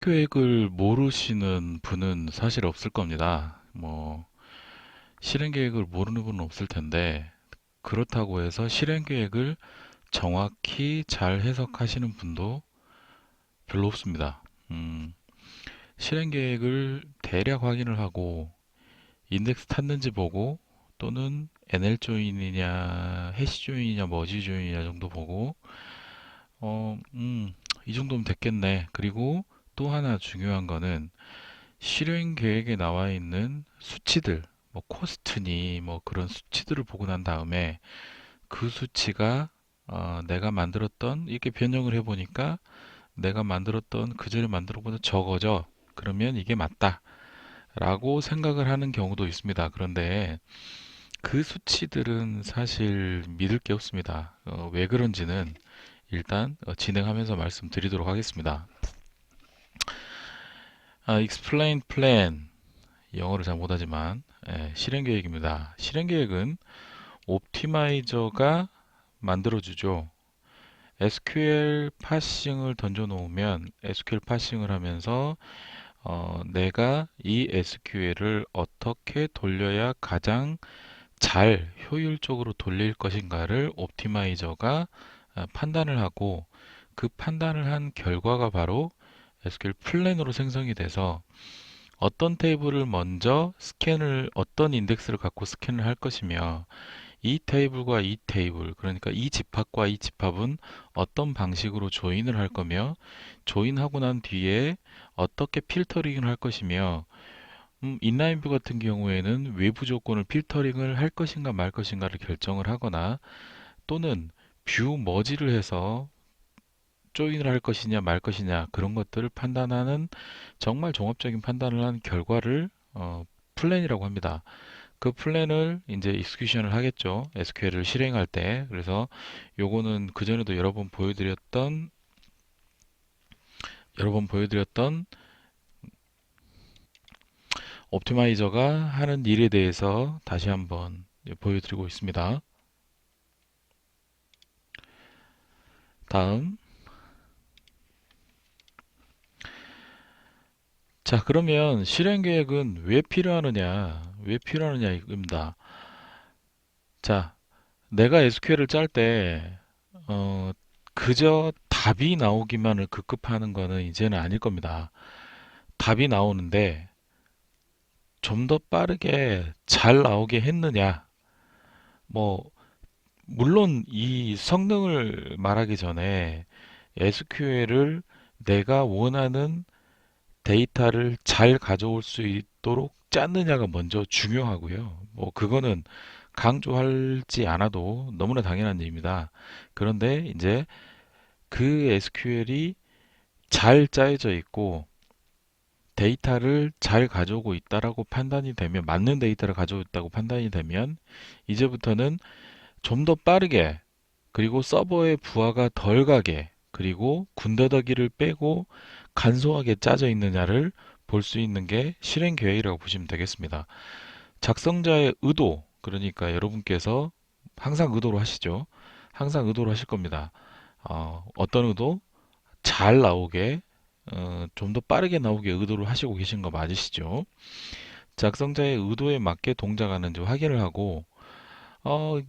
계획을 모르시는 분은 사실 없을 겁니다. 실행 계획을 모르는 분은 없을 텐데, 그렇다고 해서 실행 계획을 정확히 잘 해석하시는 분도 별로 없습니다. 음, 실행 계획을 대략 확인을 하고, 인덱스 탔는지 보고, 또는 NL 조인이냐, 해시 조인이냐, 머지 조인이냐 정도 보고, 어, 음, 이 정도면 됐겠네. 그리고 또 하나 중요한 거는, 실행 계획에 나와 있는 수치들, 코스트니 그런 수치들을 보고 난 다음에 그 수치가 내가 만들었던 이렇게 변형을 해보니까 내가 만들었던 그전에 만들어보다 적어져. 그러면 이게 맞다. 라고 생각을 하는 경우도 있습니다. 그런데 그 수치들은 사실 믿을 게 없습니다. 왜 그런지는 일단 진행하면서 말씀드리도록 하겠습니다. explain plan 영어를 잘 못하지만 실행 계획입니다. 실행 계획은 옵티마이저가 만들어주죠. SQL 파싱을 던져 놓으면 SQL 파싱을 하면서 내가 이 SQL을 어떻게 돌려야 가장 잘 효율적으로 돌릴 것인가를 옵티마이저가 판단을 하고 그 판단을 한 결과가 바로 SQL 플랜으로 생성이 돼서 어떤 테이블을 먼저 어떤 인덱스를 갖고 스캔을 할 것이며 이 테이블과 이 테이블, 그러니까 이 집합과 이 집합은 어떤 방식으로 조인을 할 거며 조인하고 난 뒤에 어떻게 필터링을 할 것이며 인라인뷰 같은 경우에는 외부 조건을 필터링을 할 것인가 말 것인가를 결정을 하거나 또는 뷰 머지를 해서 조인을 할 것이냐 말 것이냐 그런 것들을 판단하는 정말 종합적인 판단을 한 결과를 플랜이라고 합니다. 그 플랜을 이제 익스큐션을 하겠죠. SQL을 실행할 때. 그래서 요거는 그전에도 여러 번 보여드렸던 옵티마이저가 하는 일에 대해서 다시 한번 보여드리고 있습니다. 다음. 자, 그러면 실행 계획은 왜 필요하느냐? 왜 필요하느냐 이겁니다. 자, 내가 SQL을 짤 때, 그저 답이 나오기만을 급급하는 거는 이제는 아닐 겁니다. 답이 나오는데, 좀 더 빠르게 잘 나오게 했느냐? 뭐, 물론 이 성능을 말하기 전에 SQL을 내가 원하는 데이터를 잘 가져올 수 있도록 짰느냐가 먼저 중요하고요. 그거는 강조하지 않아도 너무나 당연한 일입니다. 그런데 이제 그 SQL이 잘 짜여져 있고 데이터를 잘 가져오고 있다라고 판단이 되면, 맞는 데이터를 가져오고 있다고 판단이 되면 이제부터는 좀 더 빠르게, 그리고 서버의 부하가 덜 가게, 그리고 군더더기를 빼고 간소하게 짜져 있느냐를 볼 수 있는 게 실행 계획이라고 보시면 되겠습니다. 작성자의 의도, 그러니까 여러분께서 항상 의도로 하시죠. 항상 의도로 하실 겁니다. 어떤 의도? 잘 나오게, 좀 더 빠르게 나오게 의도를 하시고 계신 거 맞으시죠? 작성자의 의도에 맞게 동작하는지 확인을 하고,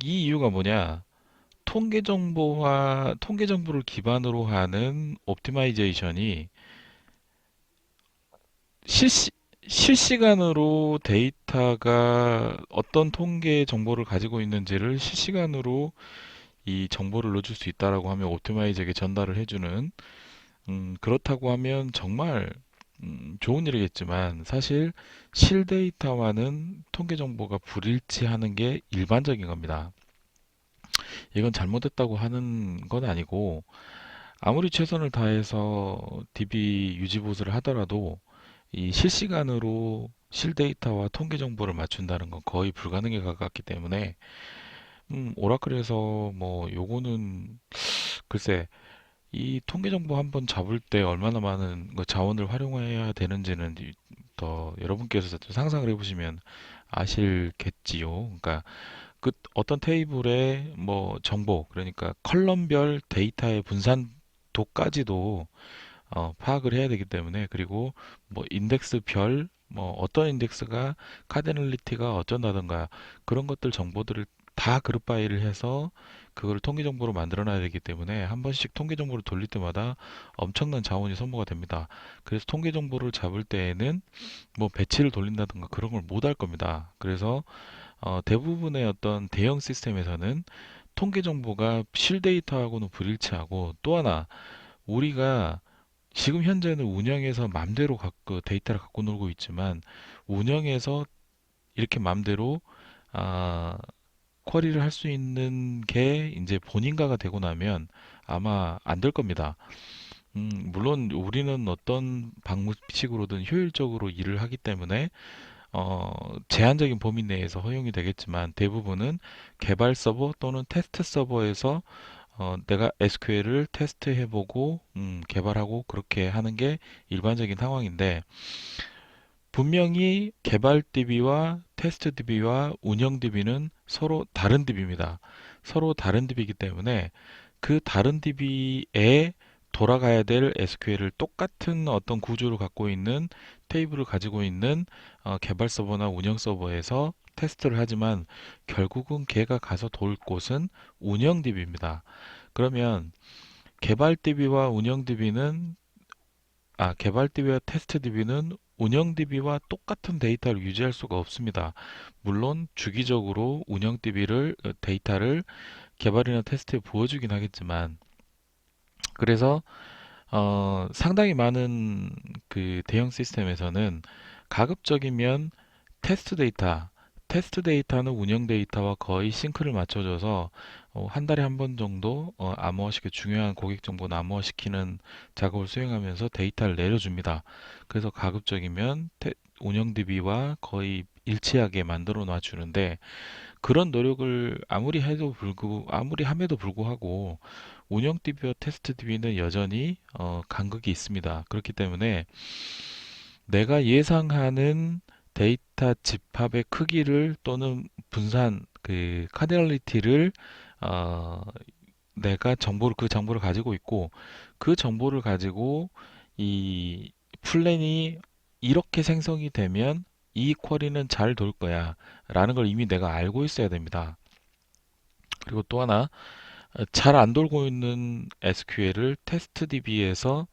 이 이유가 뭐냐? 통계 정보를 기반으로 하는 옵티마이제이션이 실시, 실시간으로 데이터가 어떤 통계 정보를 가지고 있는지를 실시간으로 이 정보를 넣어줄 수 있다라고 하면 옵티마이저에게 전달을 해주는, 그렇다고 하면 정말 좋은 일이겠지만 사실 실데이터와는 통계 정보가 불일치하는 게 일반적인 겁니다. 이건 잘못됐다고 하는 건 아니고, 아무리 최선을 다해서 DB 유지 보수를 하더라도 이 실시간으로 실데이터와 통계 정보를 맞춘다는 건 거의 불가능에 가깝기 때문에 오라클에서 요거는 글쎄, 이 통계 정보 한번 잡을 때 얼마나 많은 자원을 활용해야 되는지는 더 여러분께서 좀 상상을 해보시면 아실겠지요. 그러니까 그 어떤 테이블의 정보, 그러니까 컬럼별 데이터의 분산도까지도 파악을 해야 되기 때문에, 그리고 뭐 인덱스별 뭐 어떤 인덱스가 카디널리티가 어쩐다던가 그런 것들 정보들을 다 그룹 바이를 해서 그걸 통계 정보로 만들어 놔야 되기 때문에 한 번씩 통계 정보를 돌릴 때마다 엄청난 자원이 소모가 됩니다. 그래서 통계 정보를 잡을 때에는 뭐 배치를 돌린다든가 그런 걸 못 할 겁니다. 그래서 대부분의 어떤 대형 시스템에서는 통계 정보가 실데이터하고는 불일치하고, 또 하나 우리가 지금 현재는 운영에서 맘대로 갖고 데이터를 갖고 놀고 있지만, 운영에서 이렇게 맘대로 아, 쿼리를 할 수 있는 게 이제 본인가가 되고 나면 아마 안 될 겁니다. 물론 우리는 어떤 방식으로든 효율적으로 일을 하기 때문에 제한적인 범위 내에서 허용이 되겠지만, 대부분은 개발 서버 또는 테스트 서버에서 내가 SQL을 테스트해보고 개발하고 그렇게 하는 게 일반적인 상황인데, 분명히 개발 DB와 테스트 DB와 운영 DB는 서로 다른 DB입니다. 서로 다른 DB이기 때문에 그 다른 DB에 돌아가야 될 SQL을 똑같은 어떤 구조를 갖고 있는 테이블을 가지고 있는 개발 서버나 운영 서버에서 테스트를 하지만, 결국은 걔가 가서 돌 곳은 운영 DB입니다. 그러면 개발 DB와 운영 DB는 개발 DB와 테스트 DB는 운영 DB와 똑같은 데이터를 유지할 수가 없습니다. 물론 주기적으로 운영 DB를 데이터를 개발이나 테스트에 부어주긴 하겠지만, 그래서 상당히 많은 그 대형 시스템에서는 가급적이면 테스트 데이터, 테스트 데이터는 운영 데이터와 거의 싱크를 맞춰줘서 한 달에 한 번 정도 암호화시켜 중요한 고객 정보는 암호화시키는 작업을 수행하면서 데이터를 내려줍니다. 그래서 가급적이면 운영 DB와 거의 일치하게 만들어 놔주는데, 그런 노력을 아무리 함에도 불구하고 운영 DB와 테스트 DB는 여전히 간극이 있습니다. 그렇기 때문에 내가 예상하는 데이터 집합의 크기를 또는 분산 그 카디널리티를 어, 내가 그 정보를 가지고 있고, 그 정보를 가지고 이 플랜이 이렇게 생성이 되면 이 쿼리는 잘 돌 거야 라는 걸 이미 내가 알고 있어야 됩니다. 그리고 또 하나, 잘 안 돌고 있는 SQL을 테스트 DB에서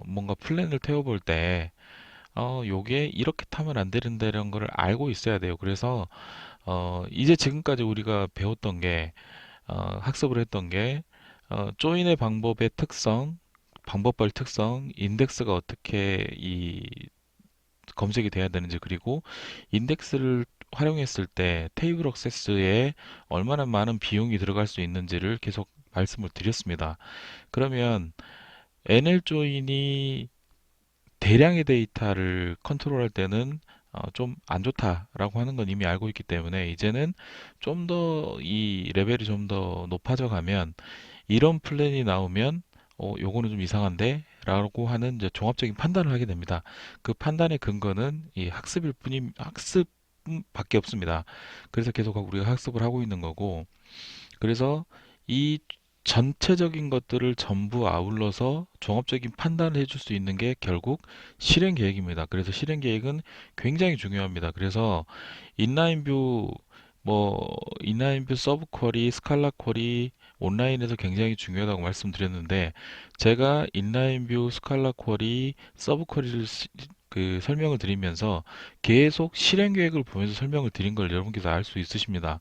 뭔가 플랜을 태워볼 때 요게 이렇게 타면 안 되는다는 걸 알고 있어야 돼요. 그래서 이제 지금까지 우리가 배웠던 게, 학습을 했던 게, 조인의 방법의 특성, 방법별 특성, 인덱스가 어떻게 검색이 돼야 되는지, 그리고 인덱스를 활용했을 때 테이블 액세스에 얼마나 많은 비용이 들어갈 수 있는지를 계속 말씀을 드렸습니다. 그러면 NL 조인이 대량의 데이터를 컨트롤할 때는 좀 안 좋다라고 하는 건 이미 알고 있기 때문에, 이제는 좀 더 이 레벨이 좀 더 높아져 가면 이런 플랜이 나오면 요거는 좀 이상한데 라고 하는 이제 종합적인 판단을 하게 됩니다. 그 판단의 근거는 이 학습밖에 없습니다. 그래서 계속 우리가 학습을 하고 있는 거고, 그래서 이 전체적인 것들을 전부 아울러서 종합적인 판단을 해줄 수 있는 게 결국 실행 계획입니다. 그래서 실행 계획은 굉장히 중요합니다. 그래서 인라인뷰, 인라인뷰 서브 쿼리, 스칼라 쿼리 온라인에서 굉장히 중요하다고 말씀드렸는데, 제가 인라인뷰, 스칼라 쿼리, 서브 쿼리를 그 설명을 드리면서 계속 실행 계획을 보면서 설명을 드린 걸 여러분께서 알 수 있으십니다.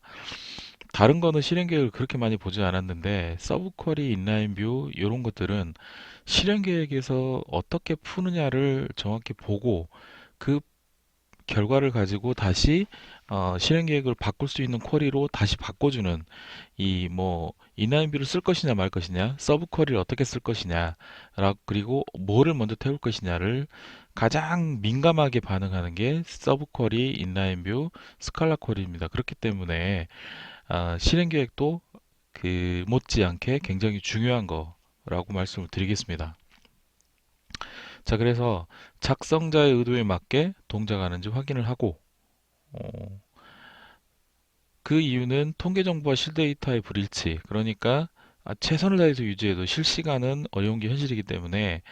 다른 거는 실행 계획을 그렇게 많이 보지 않았는데, 서브 쿼리, 인라인 뷰 이런 것들은 실행 계획에서 어떻게 푸느냐를 정확히 보고 그 결과를 가지고 다시 실행 계획을 바꿀 수 있는 쿼리로 다시 바꿔주는, 이 뭐 인라인 뷰를 쓸 것이냐 말 것이냐, 서브 쿼리를 어떻게 쓸 것이냐, 그리고 뭐를 먼저 태울 것이냐를 가장 민감하게 반응하는 게 서브 쿼리, 인라인 뷰, 스칼라 쿼리입니다. 그렇기 때문에 실행 계획도 그 못지않게 굉장히 중요한 거라고 말씀을 드리겠습니다. 자, 그래서 작성자의 의도에 맞게 동작하는지 확인을 하고, 어, 그 이유는 통계 정보와 실데이터의 불일치, 그러니까 최선을 다해서 유지해도 실시간은 어려운 게 현실이기 때문에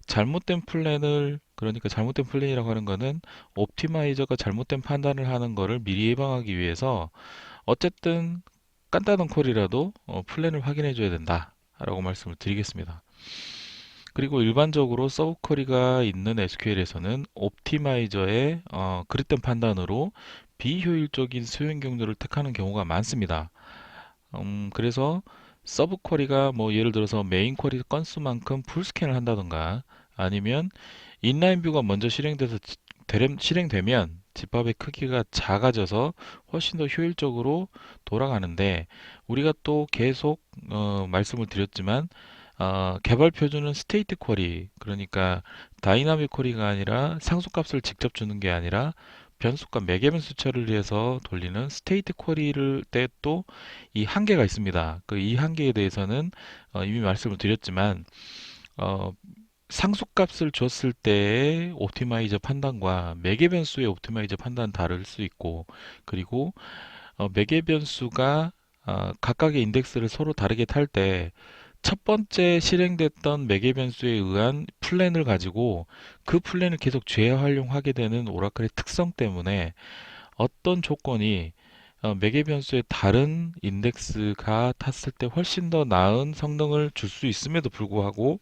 잘못된 플랜을, 그러니까 잘못된 플랜이라고 하는 거는 옵티마이저가 잘못된 판단을 하는 거를 미리 예방하기 위해서 어쨌든 간단한 콜이라도 플랜을 확인해 줘야 된다 라고 말씀을 드리겠습니다. 그리고 일반적으로 서브 쿼리가 있는 SQL에서는 옵티마이저의 그릇된 판단으로 비효율적인 수행 경로를 택하는 경우가 많습니다. 그래서 서브 쿼리가 뭐 예를 들어서 메인 쿼리 건수만큼 풀 스캔을 한다던가, 아니면 인라인 뷰가 먼저 실행되면 집합의 크기가 작아져서 훨씬 더 효율적으로 돌아가는데, 우리가 또 계속 말씀을 드렸지만 개발 표준은 스테이트 쿼리, 그러니까 다이나믹 쿼리가 아니라 상수값을 직접 주는 게 아니라 변수과 매개 변수 처리를 해서 돌리는 스테이트 쿼리를 때 또 이 한계가 있습니다. 그 이 한계에 대해서는 이미 말씀을 드렸지만 어, 상수값을 줬을 때의 옵티마이저 판단과 매개 변수의 옵티마이저 판단은 다를 수 있고, 그리고 매개 변수가 각각의 인덱스를 서로 다르게 탈 때 첫 번째 실행됐던 매개 변수에 의한 플랜을 가지고 그 플랜을 계속 재활용하게 되는 오라클의 특성 때문에 어떤 조건이 매개 변수의 다른 인덱스가 탔을 때 훨씬 더 나은 성능을 줄 수 있음에도 불구하고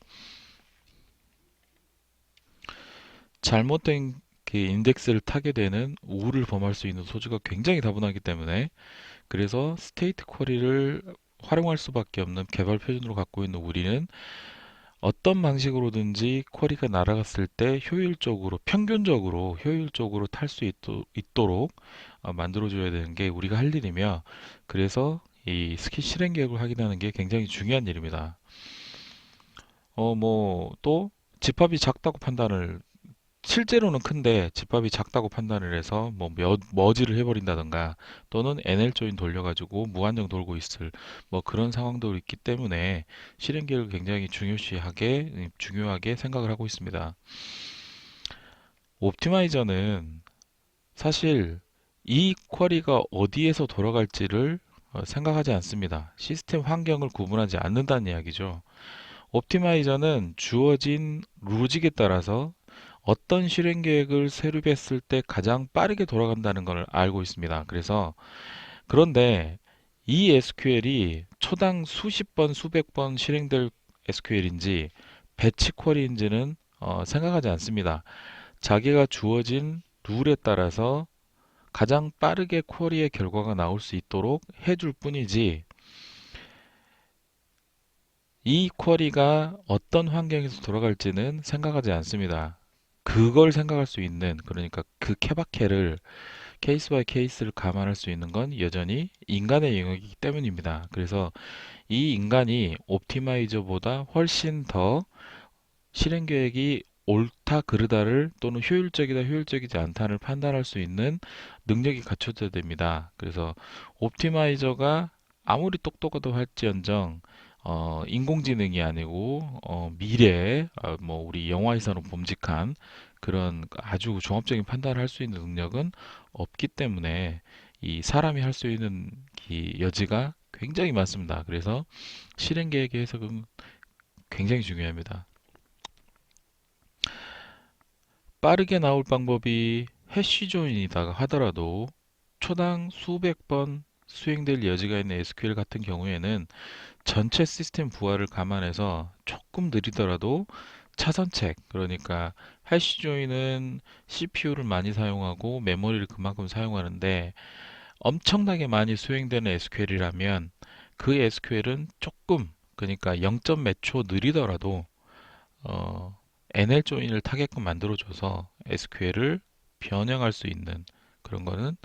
잘못된 그 인덱스를 타게 되는 우울을 범할 수 있는 소지가 굉장히 다분하기 때문에, 그래서 스테이트 쿼리를 활용할 수밖에 없는 개발 표준으로 갖고 있는 우리는 어떤 방식으로든지 쿼리가 날아갔을 때 효율적으로, 평균적으로 효율적으로 탈 수 있도록 만들어줘야 되는 게 우리가 할 일이며, 그래서 이 스킬 실행 계획을 확인하는 게 굉장히 중요한 일입니다. 뭐 또 집합이 작다고 판단을, 실제로는 큰데 집합이 작다고 판단을 해서 뭐 머지를 해버린다던가, 또는 NL 조인 돌려가지고 무한정 돌고 있을 뭐 그런 상황도 있기 때문에 실행 계획을 굉장히 중요하게 생각을 하고 있습니다. 옵티마이저는 사실 이 쿼리가 어디에서 돌아갈지를 생각하지 않습니다. 시스템 환경을 구분하지 않는다는 이야기죠. 옵티마이저는 주어진 로직에 따라서 어떤 실행 계획을 세립했을 때 가장 빠르게 돌아간다는 걸 알고 있습니다. 그런데 이 SQL이 초당 수십 번, 수백 번 실행될 SQL인지 배치 쿼리인지는 생각하지 않습니다. 자기가 주어진 룰에 따라서 가장 빠르게 쿼리의 결과가 나올 수 있도록 해줄 뿐이지, 이 쿼리가 어떤 환경에서 돌아갈지는 생각하지 않습니다. 그걸 생각할 수 있는, 그러니까 그 케바케를, 케이스 바이 케이스를 감안할 수 있는 건 여전히 인간의 영역이기 때문입니다. 그래서 이 인간이 옵티마이저보다 훨씬 더 실행 계획이 옳다 그르다를, 또는 효율적이다 효율적이지 않다를 판단할 수 있는 능력이 갖춰져야 됩니다. 그래서 옵티마이저가 아무리 똑똑하다 할지언정 인공지능이 아니고 미래에 뭐 우리 영화에서는 범직한 그런 아주 종합적인 판단을 할 수 있는 능력은 없기 때문에 이 사람이 할 수 있는 이 여지가 굉장히 많습니다. 그래서 실행 계획의 해석은 굉장히 중요합니다. 빠르게 나올 방법이 해시 조인이다 하더라도 초당 수백 번 수행될 여지가 있는 SQL 같은 경우에는 전체 시스템 부하를 감안해서 조금 느리더라도 차선책, 그러니까 해시 조인은 CPU를 많이 사용하고 메모리를 그만큼 사용하는데 엄청나게 많이 수행되는 SQL이라면 그 SQL은 조금, 그러니까 0. 몇 초 느리더라도 NL 조인을 타게끔 만들어줘서 SQL을 변형할 수 있는 그런 거는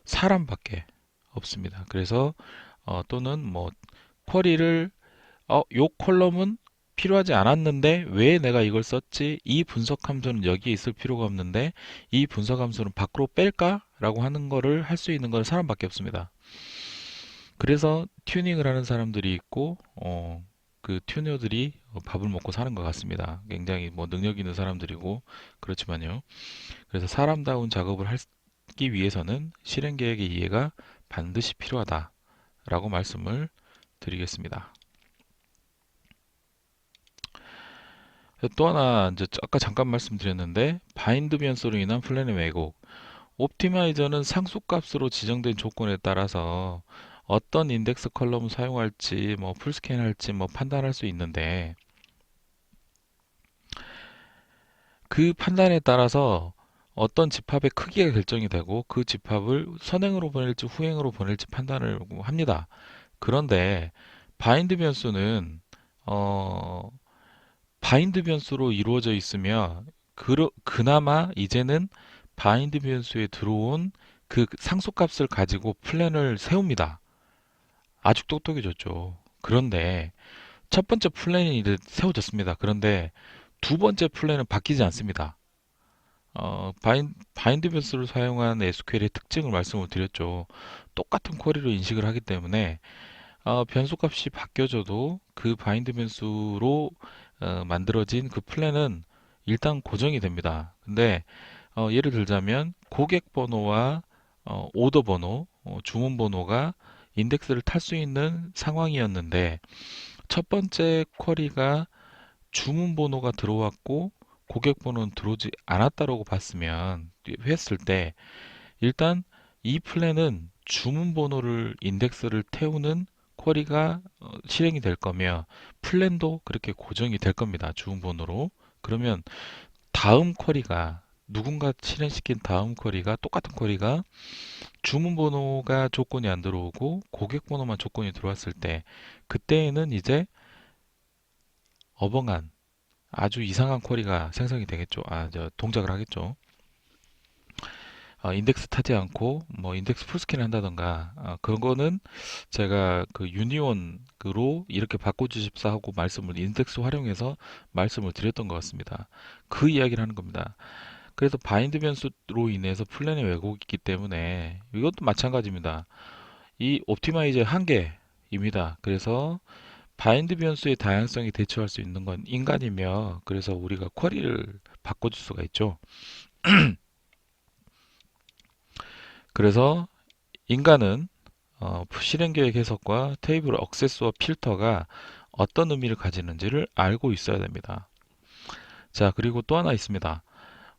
사람밖에 없습니다. 그래서 또는 뭐 쿼리를 요 컬럼은 필요하지 않았는데 왜 내가 이걸 썼지? 이 분석 함수는 여기에 있을 필요가 없는데 이 분석 함수는 밖으로 뺄까? 라고 하는 거를 할 수 있는 건 사람밖에 없습니다. 그래서 튜닝을 하는 사람들이 있고 그 튜너들이 밥을 먹고 사는 것 같습니다. 굉장히 뭐 능력 있는 사람들이고 그렇지만요. 그래서 사람다운 작업을 하기 위해서는 실행 계획의 이해가 반드시 필요하다라고 말씀을 드리겠습니다. 또 하나 이제 아까 잠깐 말씀드렸는데 바인드 변수로 인한 플랜의 왜곡. 옵티마이저는 상수값으로 지정된 조건에 따라서 어떤 인덱스 컬럼을 사용할지 뭐 풀스캔 할지 뭐 판단할 수 있는데 그 판단에 따라서 어떤 집합의 크기가 결정이 되고 그 집합을 선행으로 보낼지 후행으로 보낼지 판단을 합니다. 그런데 바인드 변수는 어, 바인드 변수로 이루어져 있으며 그나마 이제는 바인드 변수에 들어온 그 상수값을 가지고 플랜을 세웁니다. 아주 똑똑해졌죠. 그런데 첫 번째 플랜이 이제 세워졌습니다. 그런데 두 번째 플랜은 바뀌지 않습니다. 바인드 변수를 사용한 SQL의 특징을 말씀을 드렸죠. 똑같은 쿼리로 인식을 하기 때문에 변수 값이 바뀌어져도 그 바인드 변수로 만들어진 그 플랜은 일단 고정이 됩니다. 근데 예를 들자면 고객 번호와 오더 번호, 주문 번호가 인덱스를 탈 수 있는 상황이었는데 첫 번째 쿼리가 주문 번호가 들어왔고 고객 번호는 들어오지 않았다라고 봤으면 했을 때 일단 이 플랜은 주문 번호를 인덱스를 태우는 쿼리가 실행이 될 거며 플랜도 그렇게 고정이 될 겁니다. 주문 번호로. 그러면 다음 쿼리가 누군가 실행시킨 다음 쿼리가 똑같은 쿼리가 주문 번호가 조건이 안 들어오고 고객 번호만 조건이 들어왔을 때 그때에는 이제 어벙한 아주 이상한 쿼리가 생성이 되겠죠. 동작을 하겠죠. 인덱스 타지 않고 뭐 인덱스 풀스캔을 한다던가 그거는 제가 그 유니온으로 이렇게 바꿔주십사 하고 말씀을 인덱스 활용해서 말씀을 드렸던 것 같습니다. 그 이야기를 하는 겁니다. 그래서 바인드 변수로 인해서 플랜의 왜곡이 있기 때문에 이것도 마찬가지입니다. 이 옵티마이저의 한계입니다. 그래서 바인드 변수의 다양성이 대처할 수 있는 건 인간이며 그래서 우리가 쿼리를 바꿔줄 수가 있죠. 그래서 인간은 실행 계획 해석과 테이블 액세스와 필터가 어떤 의미를 가지는지를 알고 있어야 됩니다. 자, 그리고 또 하나 있습니다.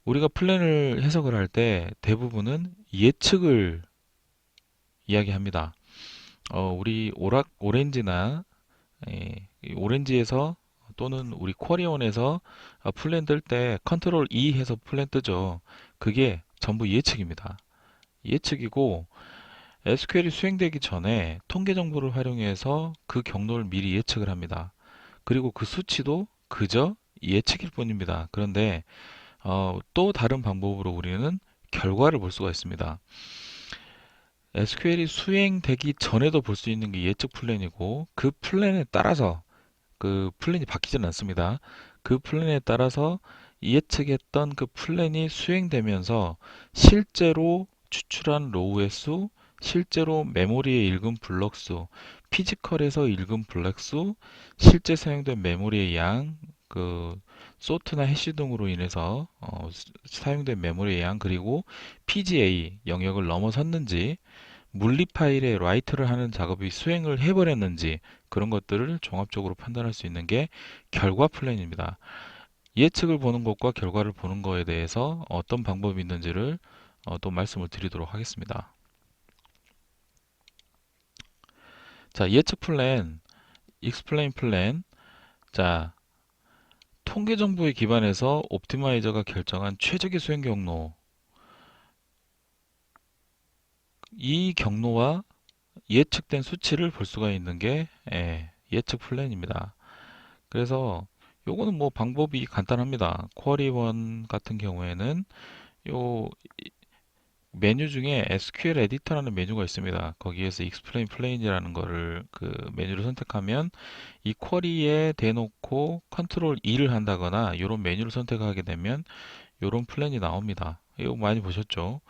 우리가 플랜을 해석을 할 때 대부분은 예측을 이야기합니다. 우리 오렌지나 이 오렌지에서 또는 우리 쿼리온에서 플랜 뜰 때 컨트롤 E 해서 플랜 뜨죠. 그게 전부 예측입니다. 예측이고 SQL이 수행되기 전에 통계 정보를 활용해서 그 경로를 미리 예측을 합니다. 그리고 그 수치도 그저 예측일 뿐입니다. 그런데 또 다른 방법으로 우리는 결과를 볼 수가 있습니다. SQL이 수행되기 전에도 볼 수 있는 게 예측 플랜이고 그 플랜에 따라서 그 플랜이 바뀌지는 않습니다. 그 플랜에 따라서 예측했던 그 플랜이 수행되면서 실제로 추출한 로우의 수, 실제로 메모리에 읽은 블럭 수, 피지컬에서 읽은 블럭 수, 실제 사용된 메모리의 양, 그 소트나 해시 등으로 인해서 사용된 메모리의 양, 그리고 PGA 영역을 넘어섰는지 물리 파일에 라이트를 하는 작업이 수행을 해버렸는지 그런 것들을 종합적으로 판단할 수 있는 게 결과 플랜입니다. 예측을 보는 것과 결과를 보는 것에 대해서 어떤 방법이 있는지를 또 말씀을 드리도록 하겠습니다. 자, 예측 플랜, 익스플레인 플랜. 자, 통계 정보에 기반해서 옵티마이저가 결정한 최적의 수행 경로. 이 경로와 예측된 수치를 볼 수가 있는 게 예측 플랜입니다. 그래서 요거는 뭐 방법이 간단합니다. 쿼리원 같은 경우에는 요 메뉴 중에 SQL 에디터라는 메뉴가 있습니다. 거기에서 Explain Plane이라는 거를 그 메뉴를 선택하면 이 쿼리에 대놓고 컨트롤 E를 한다거나 이런 메뉴를 선택하게 되면 이런 플랜이 나옵니다. 이거 많이 보셨죠?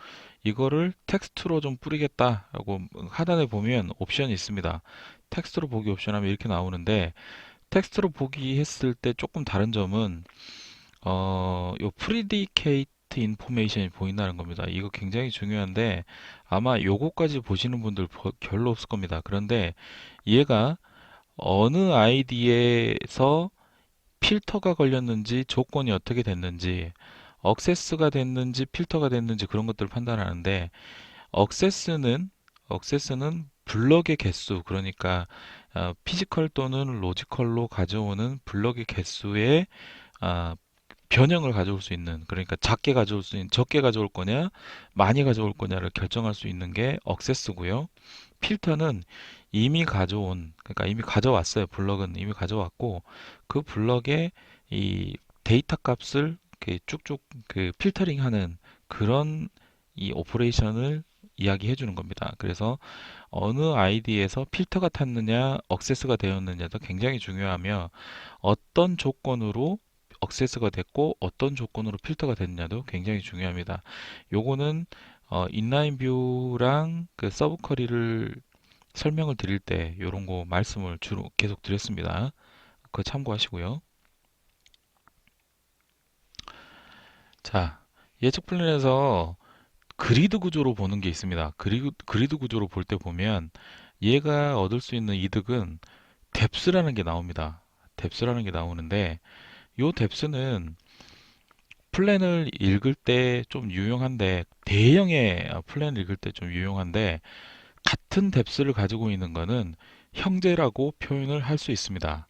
이거를 텍스트로 좀 뿌리겠다라고 하단에 보면 옵션이 있습니다. 텍스트로 보기 옵션 하면 이렇게 나오는데 텍스트로 보기 했을 때 조금 다른 점은 요 프리디케이트 인포메이션이 보인다는 겁니다. 이거 굉장히 중요한데 아마 요거까지 보시는 분들 별로 없을 겁니다. 그런데 얘가 어느 아이디에서 필터가 걸렸는지 조건이 어떻게 됐는지 억세스가 됐는지 필터가 됐는지 그런 것들을 판단하는데 억세스는 억세스는 블럭의 개수 그러니까 피지컬 또는 로지컬로 가져오는 블럭의 개수의 아, 변형을 가져올 수 있는 그러니까 작게 가져올 수 있는 적게 가져올 거냐 많이 가져올 거냐를 결정할 수 있는 게 억세스고요. 필터는 이미 가져온 그러니까 이미 가져왔어요. 블럭은 이미 가져왔고 그 블럭에 이 데이터 값을 이렇게 쭉쭉 그 필터링하는 그런 이 오퍼레이션을 이야기해 주는 겁니다. 그래서 어느 아이디에서 필터가 탔느냐, 억세스가 되었느냐도 굉장히 중요하며 어떤 조건으로 억세스가 됐고 어떤 조건으로 필터가 됐느냐도 굉장히 중요합니다. 요거는 인라인 뷰랑 그 서브 쿼리를 설명을 드릴 때 요런 거 말씀을 주로 계속 드렸습니다. 그거 참고하시고요. 자, 예측 플랜에서 그리드 구조로 보는 게 있습니다. 그리드 구조로 볼 때 보면 얘가 얻을 수 있는 이득은 뎁스라는 게 나옵니다. 뎁스라는 게 나오는데 요 뎁스는 플랜을 읽을 때 좀 유용한데 대형의 플랜을 읽을 때 좀 유용한데 같은 뎁스를 가지고 있는 거는 형제라고 표현을 할 수 있습니다.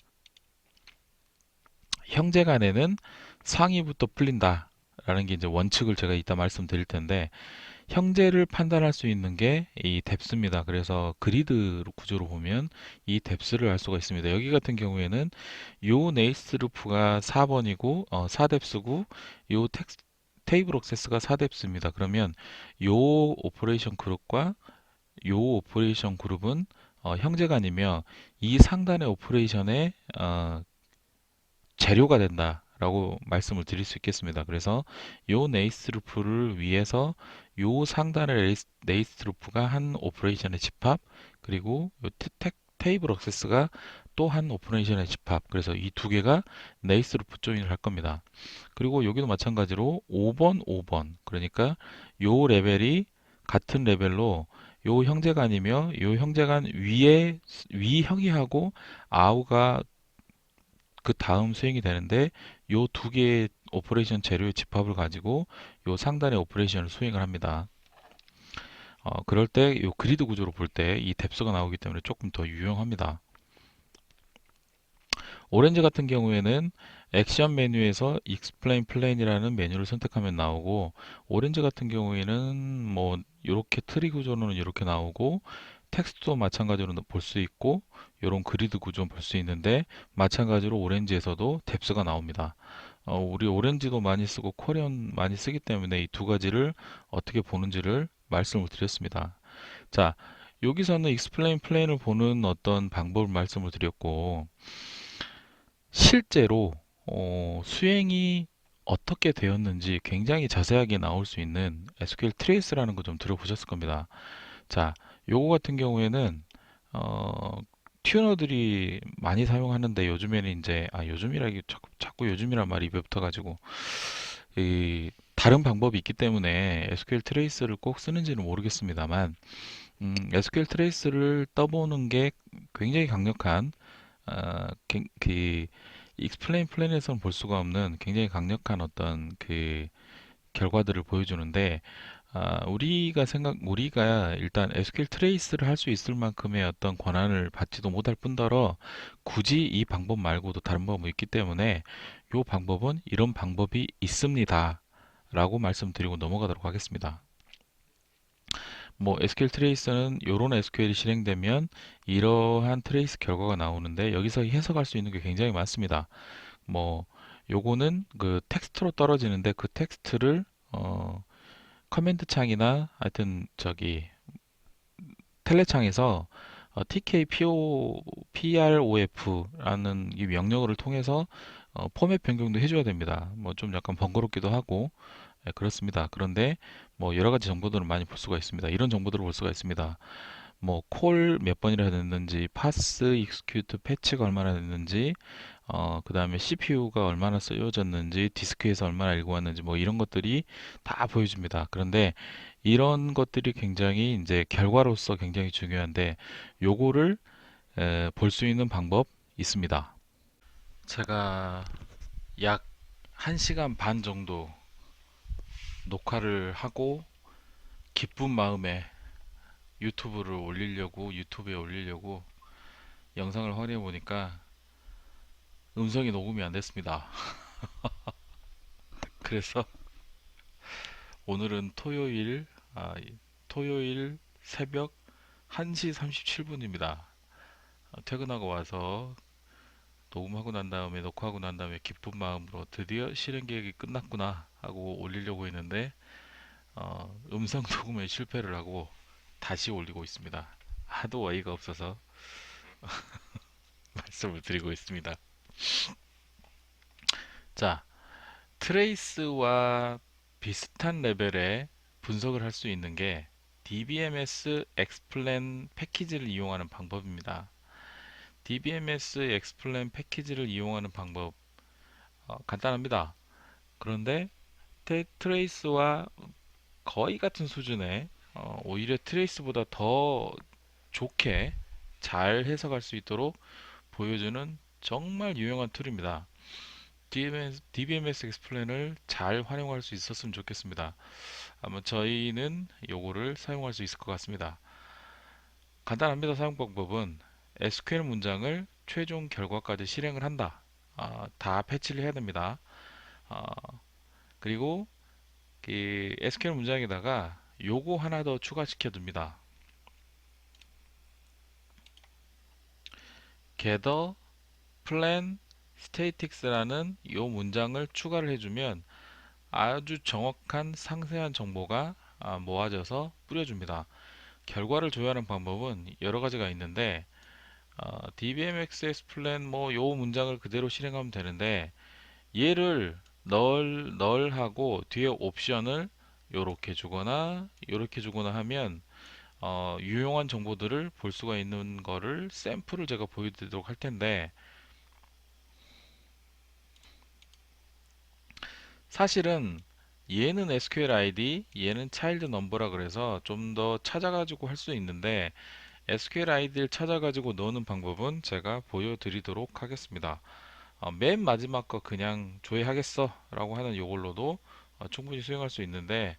형제 간에는 상위부터 풀린다. 라는 게 이제 원칙을 제가 이따 말씀드릴 텐데 형제를 판단할 수 있는 게 이 뎁스입니다. 그래서 그리드 구조로 보면 이 뎁스를 알 수가 있습니다. 여기 같은 경우에는 요 네이스 루프가 4번이고 4뎁스고 요 테이블 억세스가 4뎁스입니다. 그러면 요 오퍼레이션 그룹과 요 오퍼레이션 그룹은 형제간이며 이 상단의 오퍼레이션의 재료가 된다라고 말씀을 드릴 수 있겠습니다. 그래서 요 네이스 루프를 위해서 요 상단의 네이스 루프가 한 오퍼레이션의 집합 그리고 요 테이블 억세스가 또 한 오퍼레이션의 집합 그래서 이 두 개가 네이스 루프 조인을 할 겁니다. 그리고 여기도 마찬가지로 5번, 5번 그러니까 요 레벨이 같은 레벨로 요 형제간이며 요 형제간 위에 위 형이하고 아우가 그 다음 수행이 되는데 요 두 개의 오퍼레이션 재료의 집합을 가지고 요 상단의 오퍼레이션을 수행을 합니다. 그럴 때 요 그리드 구조로 볼 때 이 뎁스가 나오기 때문에 조금 더 유용합니다. 오렌지 같은 경우에는 액션 메뉴에서 Explain Plane이라는 메뉴를 선택하면 나오고 오렌지 같은 경우에는 뭐 이렇게 트리 구조는 이렇게 나오고 텍스트도 마찬가지로 볼 수 있고 이런 그리드 구조 볼 수 있는데 마찬가지로 오렌지에서도 뎁스가 나옵니다. 우리 오렌지도 많이 쓰고 코리안 많이 쓰기 때문에 이 두 가지를 어떻게 보는지를 말씀을 드렸습니다. 자, 여기서는 Explain Plane을 보는 어떤 방법을 말씀을 드렸고 실제로 수행이 어떻게 되었는지 굉장히 자세하게 나올 수 있는 SQL 트레이스라는 거 좀 들어보셨을 겁니다. 자, 요거 같은 경우에는 어, 튜너들이 많이 사용하는데 요즘에는 이제 요즘이라기 자꾸 요즘이란 말이 입에 붙어가지고 이 다른 방법이 있기 때문에 SQL 트레이스를 꼭 쓰는지는 모르겠습니다만 SQL 트레이스를 떠보는 게 굉장히 강력한 그 익스플레인 플랜에서는 볼 수가 없는 굉장히 강력한 어떤 그 결과들을 보여주는데 우리가 일단 SQL 트레이스를 할 수 있을 만큼의 어떤 권한을 받지도 못할 뿐더러 굳이 이 방법 말고도 다른 방법이 있기 때문에 이 방법은 이런 방법이 있습니다. 라고 말씀드리고 넘어가도록 하겠습니다. 뭐 SQL 트레이스는 이런 SQL이 실행되면 이러한 트레이스 결과가 나오는데 여기서 해석할 수 있는 게 굉장히 많습니다. 뭐 요거는 그 텍스트로 떨어지는데 그 텍스트를 커맨드 창이나 하여튼 저기 텔레창에서 TKPROF라는 이 명령어를 통해서 포맷 변경도 해줘야 됩니다. 뭐 좀 약간 번거롭기도 하고 그렇습니다. 그런데 뭐 여러 가지 정보들을 많이 볼 수가 있습니다. 이런 정보들을 볼 수가 있습니다. 뭐 콜 몇 번이나 됐는지, 파스, 익스큐트, 패치가 얼마나 됐는지, 그 다음에 CPU가 얼마나 쓰여졌는지, 디스크에서 얼마나 읽고 왔는지, 뭐 이런 것들이 다 보여줍니다. 그런데 이런 것들이 굉장히 이제 결과로서 굉장히 중요한데, 요거를 볼 수 있는 방법 있습니다. 제가 약 1시간 반 정도 녹화를 하고 기쁜 마음에 유튜브에 올리려고 영상을 확인해 보니까 음성이 녹음이 안 됐습니다. 그래서 오늘은 토요일 새벽 1시 37분입니다. 퇴근하고 와서 녹음하고 난 다음에 녹화하고 난 다음에 기쁜 마음으로 드디어 실행 계획이 끝났구나 하고 올리려고 했는데 음성 녹음에 실패를 하고 다시 올리고 있습니다. 하도 어이가 없어서 말씀을 드리고 있습니다. 자, 트레이스와 비슷한 레벨의 분석을 할 수 있는 게 DBMS 엑스플랜 패키지를 이용하는 방법입니다. DBMS 엑스플랜 패키지를 이용하는 방법 간단합니다. 그런데 트레이스와 거의 같은 수준의 오히려 트레이스보다 더 좋게 잘 해석할 수 있도록 보여주는 정말 유용한 툴입니다. DBMS 엑스플랜을 잘 활용할 수 있었으면 좋겠습니다. 아마 저희는 요거를 사용할 수 있을 것 같습니다. 간단합니다. 사용 방법은 SQL 문장을 최종 결과까지 실행을 한다. 다 패치를 해야 됩니다. 아, 그리고 이 SQL 문장에다가 요거 하나 더 추가시켜 둡니다. gather, plan, statics라는 요 문장을 추가를 해주면 아주 정확한 상세한 정보가 모아져서 뿌려줍니다. 결과를 조회하는 방법은 여러 가지가 있는데 DBMX explain 요 문장을 그대로 실행하면 되는데 얘를 널 하고 뒤에 옵션을 요렇게 주거나 하면 유용한 정보들을 볼 수가 있는 거를 샘플을 제가 보여드리도록 할 텐데 사실은 얘는 SQL ID, 얘는 차일드 넘버라 그래서 좀 더 찾아가지고 할 수 있는데 SQL ID를 찾아가지고 넣는 방법은 제가 보여드리도록 하겠습니다. 맨 마지막 거 그냥 조회하겠어 라고 하는 요걸로도 충분히 수행할 수 있는데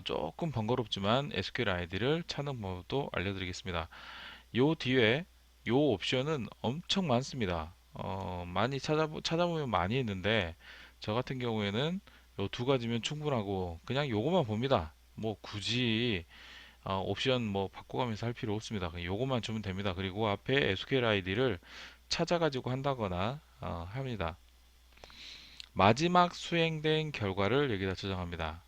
조금 번거롭지만 SQL ID를 찾는 방법도 알려드리겠습니다. 요 뒤에 요 옵션은 엄청 많습니다. 많이 찾아보면 많이 있는데 저 같은 경우에는 요 두 가지면 충분하고 그냥 요거만 봅니다. 뭐 굳이 옵션 바꿔가면서 할 필요 없습니다. 그냥 요거만 주면 됩니다. 그리고 앞에 SQL ID를 찾아가지고 한다거나 합니다. 마지막 수행된 결과를 여기다 저장합니다.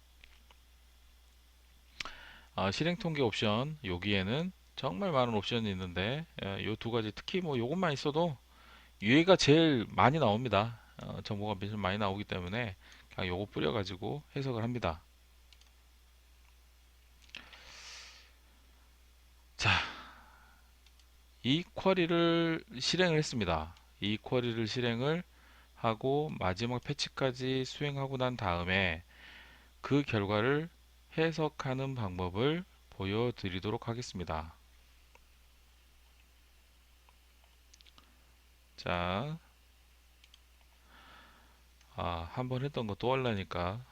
실행 통계 옵션 여기에는 정말 많은 옵션이 있는데 요 두 가지 특히 요것만 있어도 얘가 제일 많이 나옵니다. 정보가 제일 많이 나오기 때문에 그냥 요거 뿌려가지고 해석을 합니다. 자, 이 쿼리를 실행을 했습니다. 이 쿼리를 실행을 하고 마지막 패치까지 수행하고 난 다음에 그 결과를 해석하는 방법을 보여드리도록 하겠습니다. 자, 한번 했던 거 또 하려니까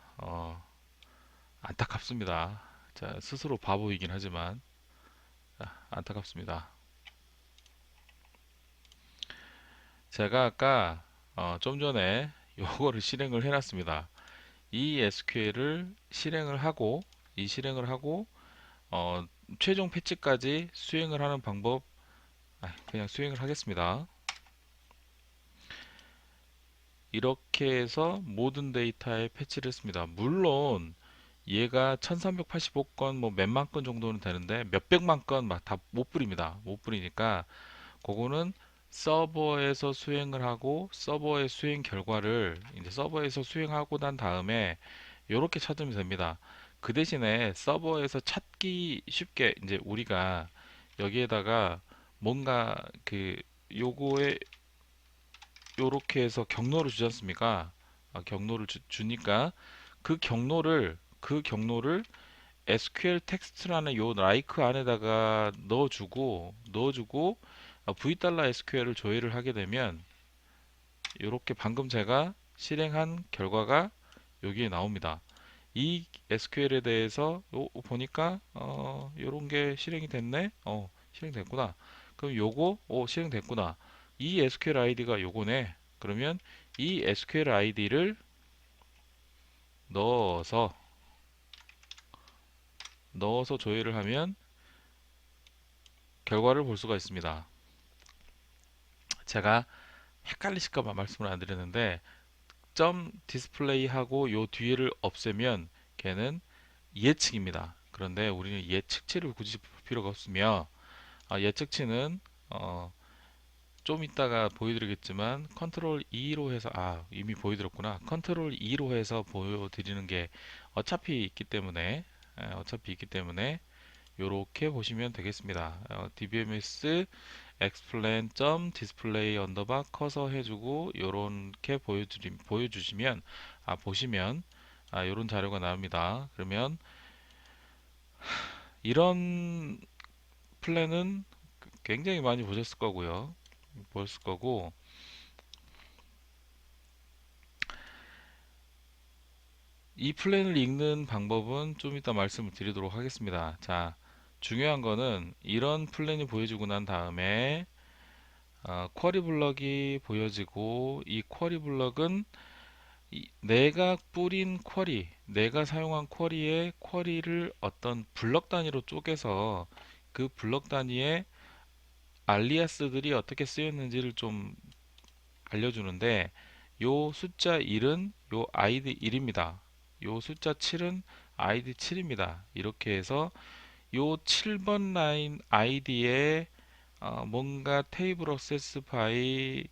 안타깝습니다. 자, 스스로 바보이긴 하지만 안타깝습니다. 제가 아까 좀 전에 요거를 실행을 해놨습니다. 이 SQL을 실행을 하고 어, 최종 패치까지 수행을 하는 방법 그냥 수행을 하겠습니다. 이렇게 해서 모든 데이터에 패치를 했습니다. 물론 얘가 1385건 몇만 건 정도는 되는데 몇백만 건 막 다 못 뿌립니다. 못 뿌리니까 그거는 서버에서 수행을 하고 서버의 수행 결과를 이제 서버에서 수행하고 난 다음에 이렇게 찾으면 됩니다. 그 대신에 서버에서 찾기 쉽게 이제 우리가 여기에다가 뭔가 요거에 요렇게 해서 경로를 주지 않습니까? 경로를 주니까 그 경로를 SQL 텍스트라는 요 like 안에다가 넣어주고 v-SQL을 조회를 하게 되면 이렇게 방금 제가 실행한 결과가 여기에 나옵니다. 이 SQL에 대해서 보니까 요런 게 실행이 됐네. 실행됐구나. 그럼 요거 실행됐구나. 이 SQL 아이디가 요거네. 그러면 이 SQL 아이디를 넣어서 조회를 하면 결과를 볼 수가 있습니다. 제가 헷갈리실까 봐 말씀을 안 드렸는데 점 디스플레이하고 요 뒤를 없애면 걔는 예측입니다. 그런데 우리는 예측치를 굳이 볼 필요가 없으며 예측치는 어, 좀 이따가 보여드리겠지만 컨트롤 E로 해서 이미 보여드렸구나. 컨트롤 E로 해서 보여드리는 게 어차피 있기 때문에 요렇게 보시면 되겠습니다. dbms explain display 커서 해주고 요렇게 보여주시면 보시면 요런 자료가 나옵니다. 그러면 이런 플랜은 굉장히 많이 보셨을 거고 이 플랜을 읽는 방법은 좀 이따 말씀을 드리도록 하겠습니다. 자, 중요한 거는 이런 플랜이 보여지고 난 다음에 쿼리 블럭이 보여지고 이 쿼리 블럭은 내가 뿌린 쿼리, 내가 사용한 쿼리의 쿼리를 어떤 블럭 단위로 쪼개서 그 블럭 단위의 알리아스들이 어떻게 쓰였는지를 좀 알려주는데 요 숫자 1은 요 아이디 1입니다. 요 숫자 7은 아이디 7입니다. 이렇게 해서 요 7번 라인 아이디에 뭔가 테이블 액세스 바이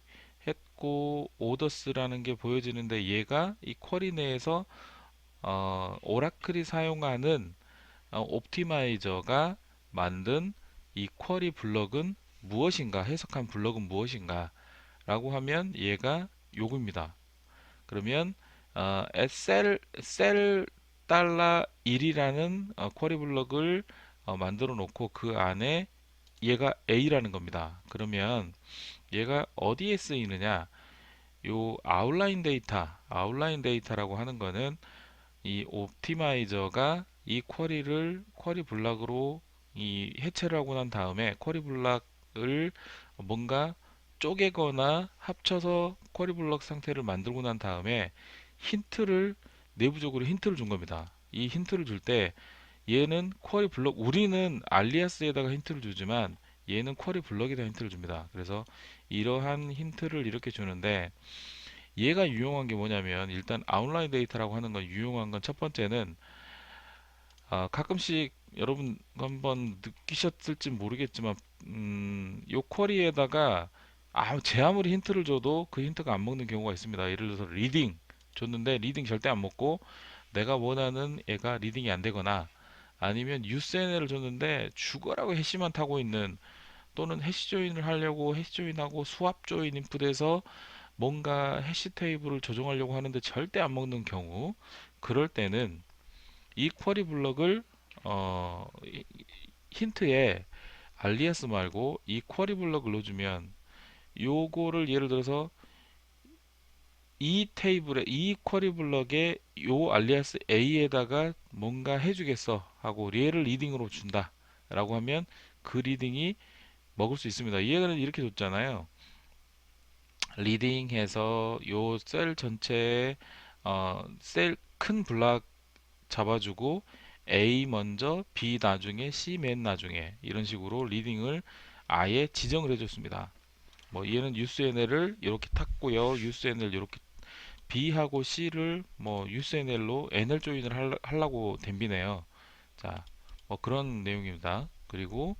했고 오더스라는 게 보여지는데 얘가 이 쿼리 내에서 오라클이 사용하는 옵티마이저가 만든 이 쿼리 블럭은 무엇인가, 해석한 블럭은 무엇인가 라고 하면 얘가 요겁니다. 그러면 셀 달러 1이라는 쿼리 블럭을 만들어 놓고 그 안에 얘가 A라는 겁니다. 그러면 얘가 어디에 쓰이느냐? 요 아웃라인 데이터라고 하는 거는 이 옵티마이저가 이 쿼리 블럭으로 이 해체를 하고 난 다음에 쿼리 블럭을 뭔가 쪼개거나 합쳐서 쿼리 블럭 상태를 만들고 난 다음에 힌트를 내부적으로 힌트를 준 겁니다. 이 힌트를 줄 때 얘는 쿼리 블럭 우리는 알리아스에다가 힌트를 주지만 얘는 쿼리 블럭에다 힌트를 줍니다. 그래서 이러한 힌트를 이렇게 주는데 얘가 유용한 게 뭐냐면 일단 아웃라인 데이터라고 하는 건 유용한 건 첫 번째는 가끔씩 여러분 한번 느끼셨을지 모르겠지만 요 쿼리에다가 제 아무리 힌트를 줘도 그 힌트가 안 먹는 경우가 있습니다. 예를 들어서 리딩 줬는데 리딩 절대 안 먹고 내가 원하는 애가 리딩이 안 되거나 아니면 USNL을 줬는데 죽어라고 해시만 타고 있는 또는 해시 조인을 하려고 해시 조인하고 수압 조인 인풋에서 뭔가 해시 테이블을 조정하려고 하는데 절대 안 먹는 경우 그럴 때는 이 쿼리 블럭을 힌트에 알리아스 말고 이 쿼리 블럭을 넣어주면 요거를 예를 들어서 이 테이블에 이 쿼리 블럭에 요 알리아스 A에다가 뭔가 해주겠어 하고 얘를 리딩으로 준다 라고 하면 그 리딩이 먹을 수 있습니다. 얘는 이렇게 줬잖아요. 리딩해서 요 셀 전체에 셀 큰 블락 잡아주고 A 먼저, B 나중에, C 맨 나중에 이런 식으로 리딩을 아예 지정을 해줬습니다. 뭐 얘는 USNL을 이렇게 탔고요. USNL 이렇게 B하고 C를 뭐 USNL로 NL 조인을 하려고 댐비네요. 자, 뭐 그런 내용입니다. 그리고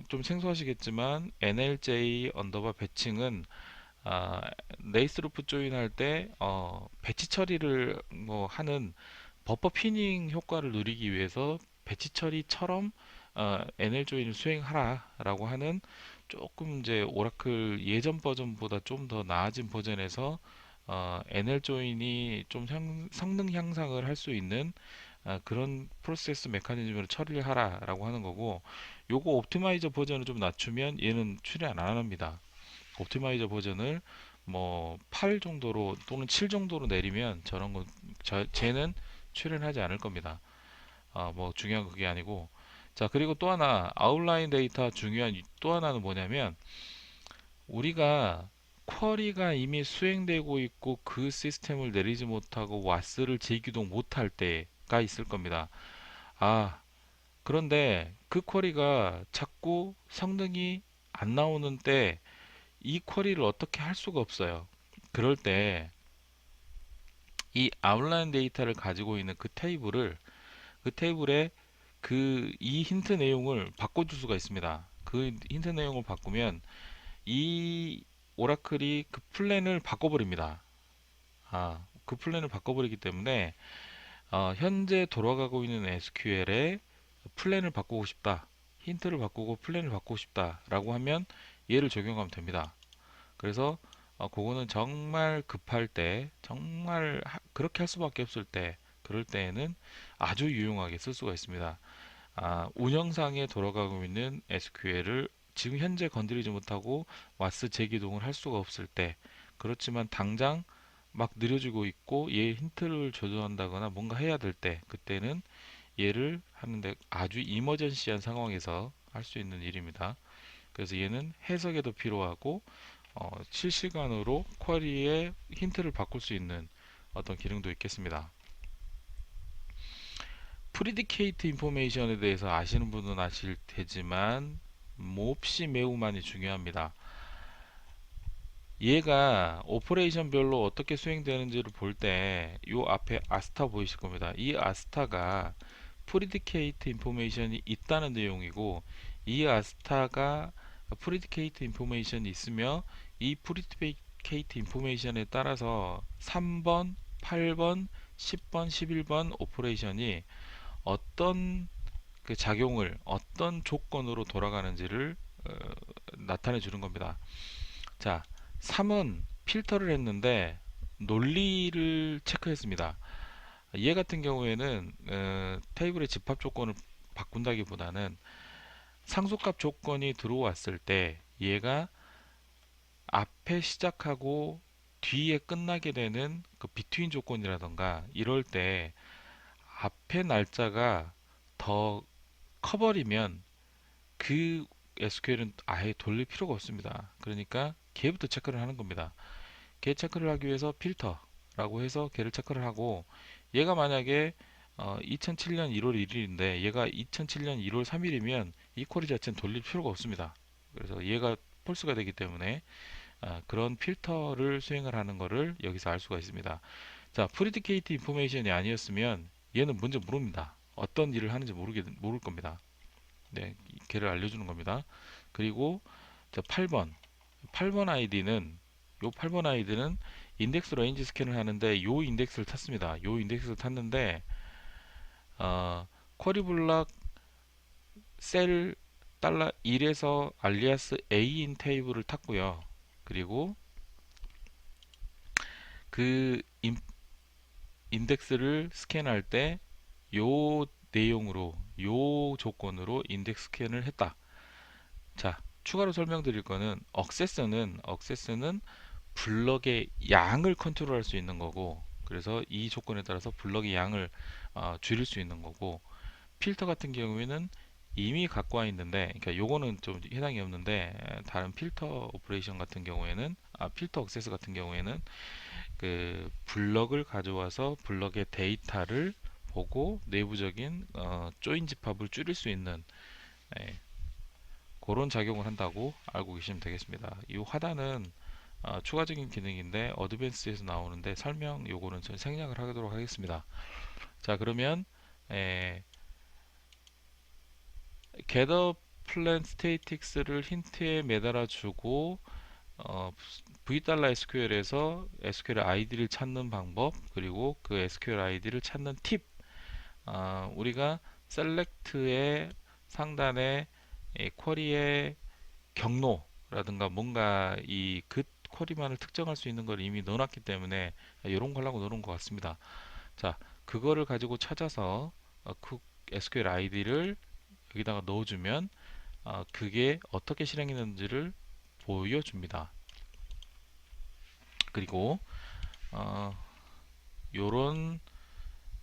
좀 생소하시겠지만 NLJ 언더바 배칭은 네이스루프 조인할 때 배치 처리를 뭐 하는 버퍼 피닝 효과를 누리기 위해서 배치 처리처럼 NL 조인을 수행하라라고 하는 조금 이제 오라클 예전 버전보다 좀 더 나아진 버전에서 NL 조인이 좀 성능 향상을 할 수 있는 그런 프로세스 메커니즘으로 처리를 하라라고 하는 거고 요거 옵티마이저 버전을 좀 낮추면 얘는 출연 안 합니다. 옵티마이저 버전을 뭐 8 정도로 또는 7 정도로 내리면 저런 거 쟤는 출연하지 않을 겁니다. 뭐 중요한 건 그게 아니고, 자, 그리고 또 하나 아웃라인 데이터 중요한 또 하나는 뭐냐면, 우리가 쿼리가 이미 수행되고 있고 그 시스템을 내리지 못하고 왓스를 재기동 못할 때가 있을 겁니다. 아, 그런데 그 쿼리가 자꾸 성능이 안 나오는 때 이 쿼리를 어떻게 할 수가 없어요. 그럴 때 이 아웃라인 데이터를 가지고 있는 그 테이블에 이 힌트 내용을 바꿔줄 수가 있습니다. 그 힌트 내용을 바꾸면 이 오라클이 그 플랜을 바꿔버립니다. 그 플랜을 바꿔버리기 때문에 현재 돌아가고 있는 SQL에 플랜을 바꾸고 싶다. 힌트를 바꾸고 플랜을 바꾸고 싶다라고 하면 얘를 적용하면 됩니다. 그래서 그거는 정말 급할 때, 정말 그렇게 할 수밖에 없을 때, 그럴 때에는 아주 유용하게 쓸 수가 있습니다. 운영상에 돌아가고 있는 SQL을 지금 현재 건드리지 못하고 왓스 재기동을 할 수가 없을 때, 그렇지만 당장 막 느려지고 있고 얘 힌트를 조정한다거나 뭔가 해야 될 때, 그때는 얘를 하는데 아주 이머전시한 상황에서 할 수 있는 일입니다. 그래서 얘는 해석에도 필요하고 실시간으로 쿼리의 힌트를 바꿀 수 있는 어떤 기능도 있겠습니다. 프리디케이트 인포메이션에 대해서 아시는 분은 아실 테지만 몹시 매우 많이 중요합니다. 얘가 오퍼레이션별로 어떻게 수행되는지를 볼 때 이 앞에 아스타 보이실 겁니다. 이 아스타가 프리디케이트 인포메이션이 있다는 내용이고, 이 아스타가 프리디케이트 인포메이션이 있으며 이 프리디케이트 인포메이션에 따라서 3번, 8번, 10번, 11번 오퍼레이션이 어떤 작용을 어떤 조건으로 돌아가는지를 나타내 주는 겁니다. 자, 3은 필터를 했는데 논리를 체크했습니다. 얘 같은 경우에는 테이블의 집합 조건을 바꾼다기보다는 상수값 조건이 들어왔을 때 얘가 앞에 시작하고 뒤에 끝나게 되는 그 비트윈 조건이라던가 이럴 때 앞에 날짜가 더 커버리면 그 SQL은 아예 돌릴 필요가 없습니다. 그러니까 걔부터 체크를 하는 겁니다. 걔 체크를 하기 위해서 필터라고 해서 걔를 체크를 하고, 얘가 만약에 2007년 1월 1일인데 얘가 2007년 1월 3일이면 이 쿼리 자체는 돌릴 필요가 없습니다. 그래서 얘가 폴스가 되기 때문에 그런 필터를 수행을 하는 것을 여기서 알 수가 있습니다. 자, 프리디케이트 인포메이션이 아니었으면 얘는 먼저 모릅니다. 어떤 일을 하는지 모를 겁니다. 네, 걔를 알려주는 겁니다. 그리고 자, 8번 아이디는 요 8번 아이디는 인덱스 레인지 스캔을 하는데 요 인덱스를 탔습니다. 요 인덱스를 탔는데 쿼리 블락 셀 달러 1에서 알리아스 A인 테이블을 탔고요. 그리고 그 인덱스를 스캔할 때 요 내용으로 요 조건으로 인덱스 스캔을 했다. 자, 추가로 설명드릴 거는 억세스는 블럭의 양을 컨트롤할 수 있는 거고, 그래서 이 조건에 따라서 블럭의 양을 줄일 수 있는 거고, 필터 같은 경우에는 이미 갖고 와 있는데, 그러니까 요거는 좀 해당이 없는데, 다른 필터 오퍼레이션 같은 경우에는 필터 억세스 같은 경우에는 그 블럭을 가져와서 블럭의 데이터를 보고 내부적인 조인 집합을 줄일 수 있는, 예, 그런 작용을 한다고 알고 계시면 되겠습니다. 이 하단은 추가적인 기능인데 어드밴스에서 나오는데 설명 요거는 전 생략을 하도록 하겠습니다. 자, 그러면 에, gather plan statics를 힌트에 매달아 주고 v-sql에서 SQL 아이디를 찾는 방법, 그리고 그 SQL 아이디를 찾는 팁, 우리가 select의 상단에 쿼리의 경로라든가 뭔가 이 그 쿼리만을 특정할 수 있는 걸 이미 넣어놨기 때문에 이런 거 하려고 넣어놓은 것 같습니다. 자, 그거를 가지고 찾아서 그 SQL 아이디를 여기다가 넣어주면 그게 어떻게 실행했는지를 보여줍니다. 그리고 요런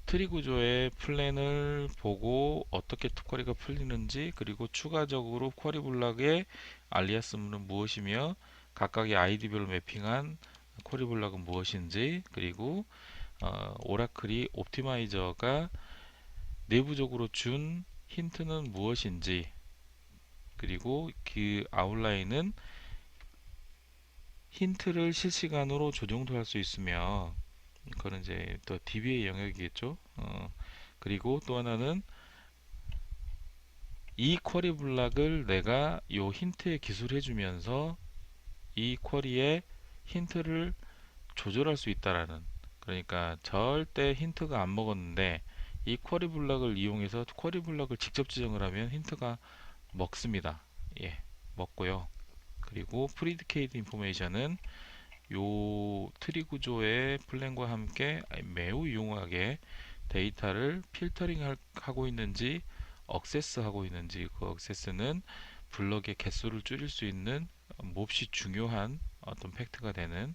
트리 구조의 플랜을 보고 어떻게 쿼리가 풀리는지, 그리고 추가적으로 쿼리 블락의 알리아스는 무엇이며 각각의 아이디별로 매핑한 쿼리 블락은 무엇인지, 그리고 오라클이 옵티마이저가 내부적으로 준 힌트는 무엇인지, 그리고 그 아웃라인은 힌트를 실시간으로 조정도 할 수 있으며, 그거는 이제 또 DB의 영역이겠죠. 그리고 또 하나는 이 쿼리 블락을 내가 요 힌트에 기술해 주면서 이 쿼리에 힌트를 조절할 수 있다라는, 그러니까 절대 힌트가 안 먹었는데 이 쿼리 블락을 이용해서 쿼리 블락을 직접 지정을 하면 힌트가 먹습니다. 예, 먹고요. 그리고 프리디케이트 인포메이션은 요 트리 구조의 플랜과 함께 매우 유용하게 데이터를 필터링 하고 있는지 억세스하고 있는지, 그 억세스는 블럭의 개수를 줄일 수 있는 몹시 중요한 어떤 팩트가 되는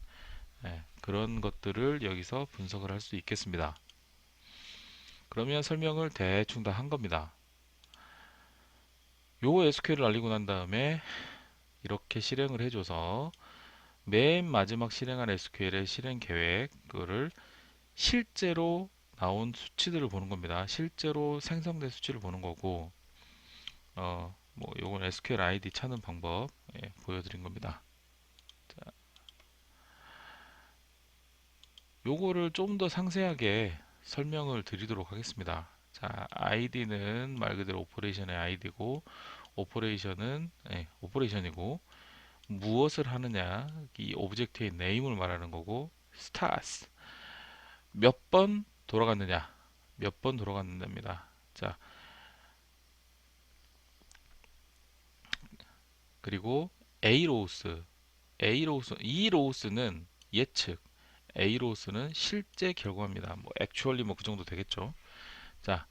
그런 것들을 여기서 분석을 할 수 있겠습니다. 그러면 설명을 대충 다 한 겁니다. 요 SQL을 알리고 난 다음에 이렇게 실행을 해줘서 맨 마지막 실행한 SQL의 실행 계획을 실제로 나온 수치들을 보는 겁니다. 실제로 생성된 수치를 보는 거고, 뭐 요건 SQL ID 찾는 방법 보여드린 겁니다. 자, 요거를 좀 더 상세하게 설명을 드리도록 하겠습니다. 자, ID는 말 그대로 오퍼레이션의 ID고, 오퍼레이션은 오퍼레이션이고, 무엇을 하느냐, 이 오브젝트의 네임을 말하는 거고, 스타스 몇 번 돌아갔느냐, 몇 번 돌아갔느냐입니다. 자, 그리고 A로우스, E로우스는 예측, A로우스는 실제 결과입니다. 뭐 액츄얼리 뭐 그 정도 되겠죠. 자,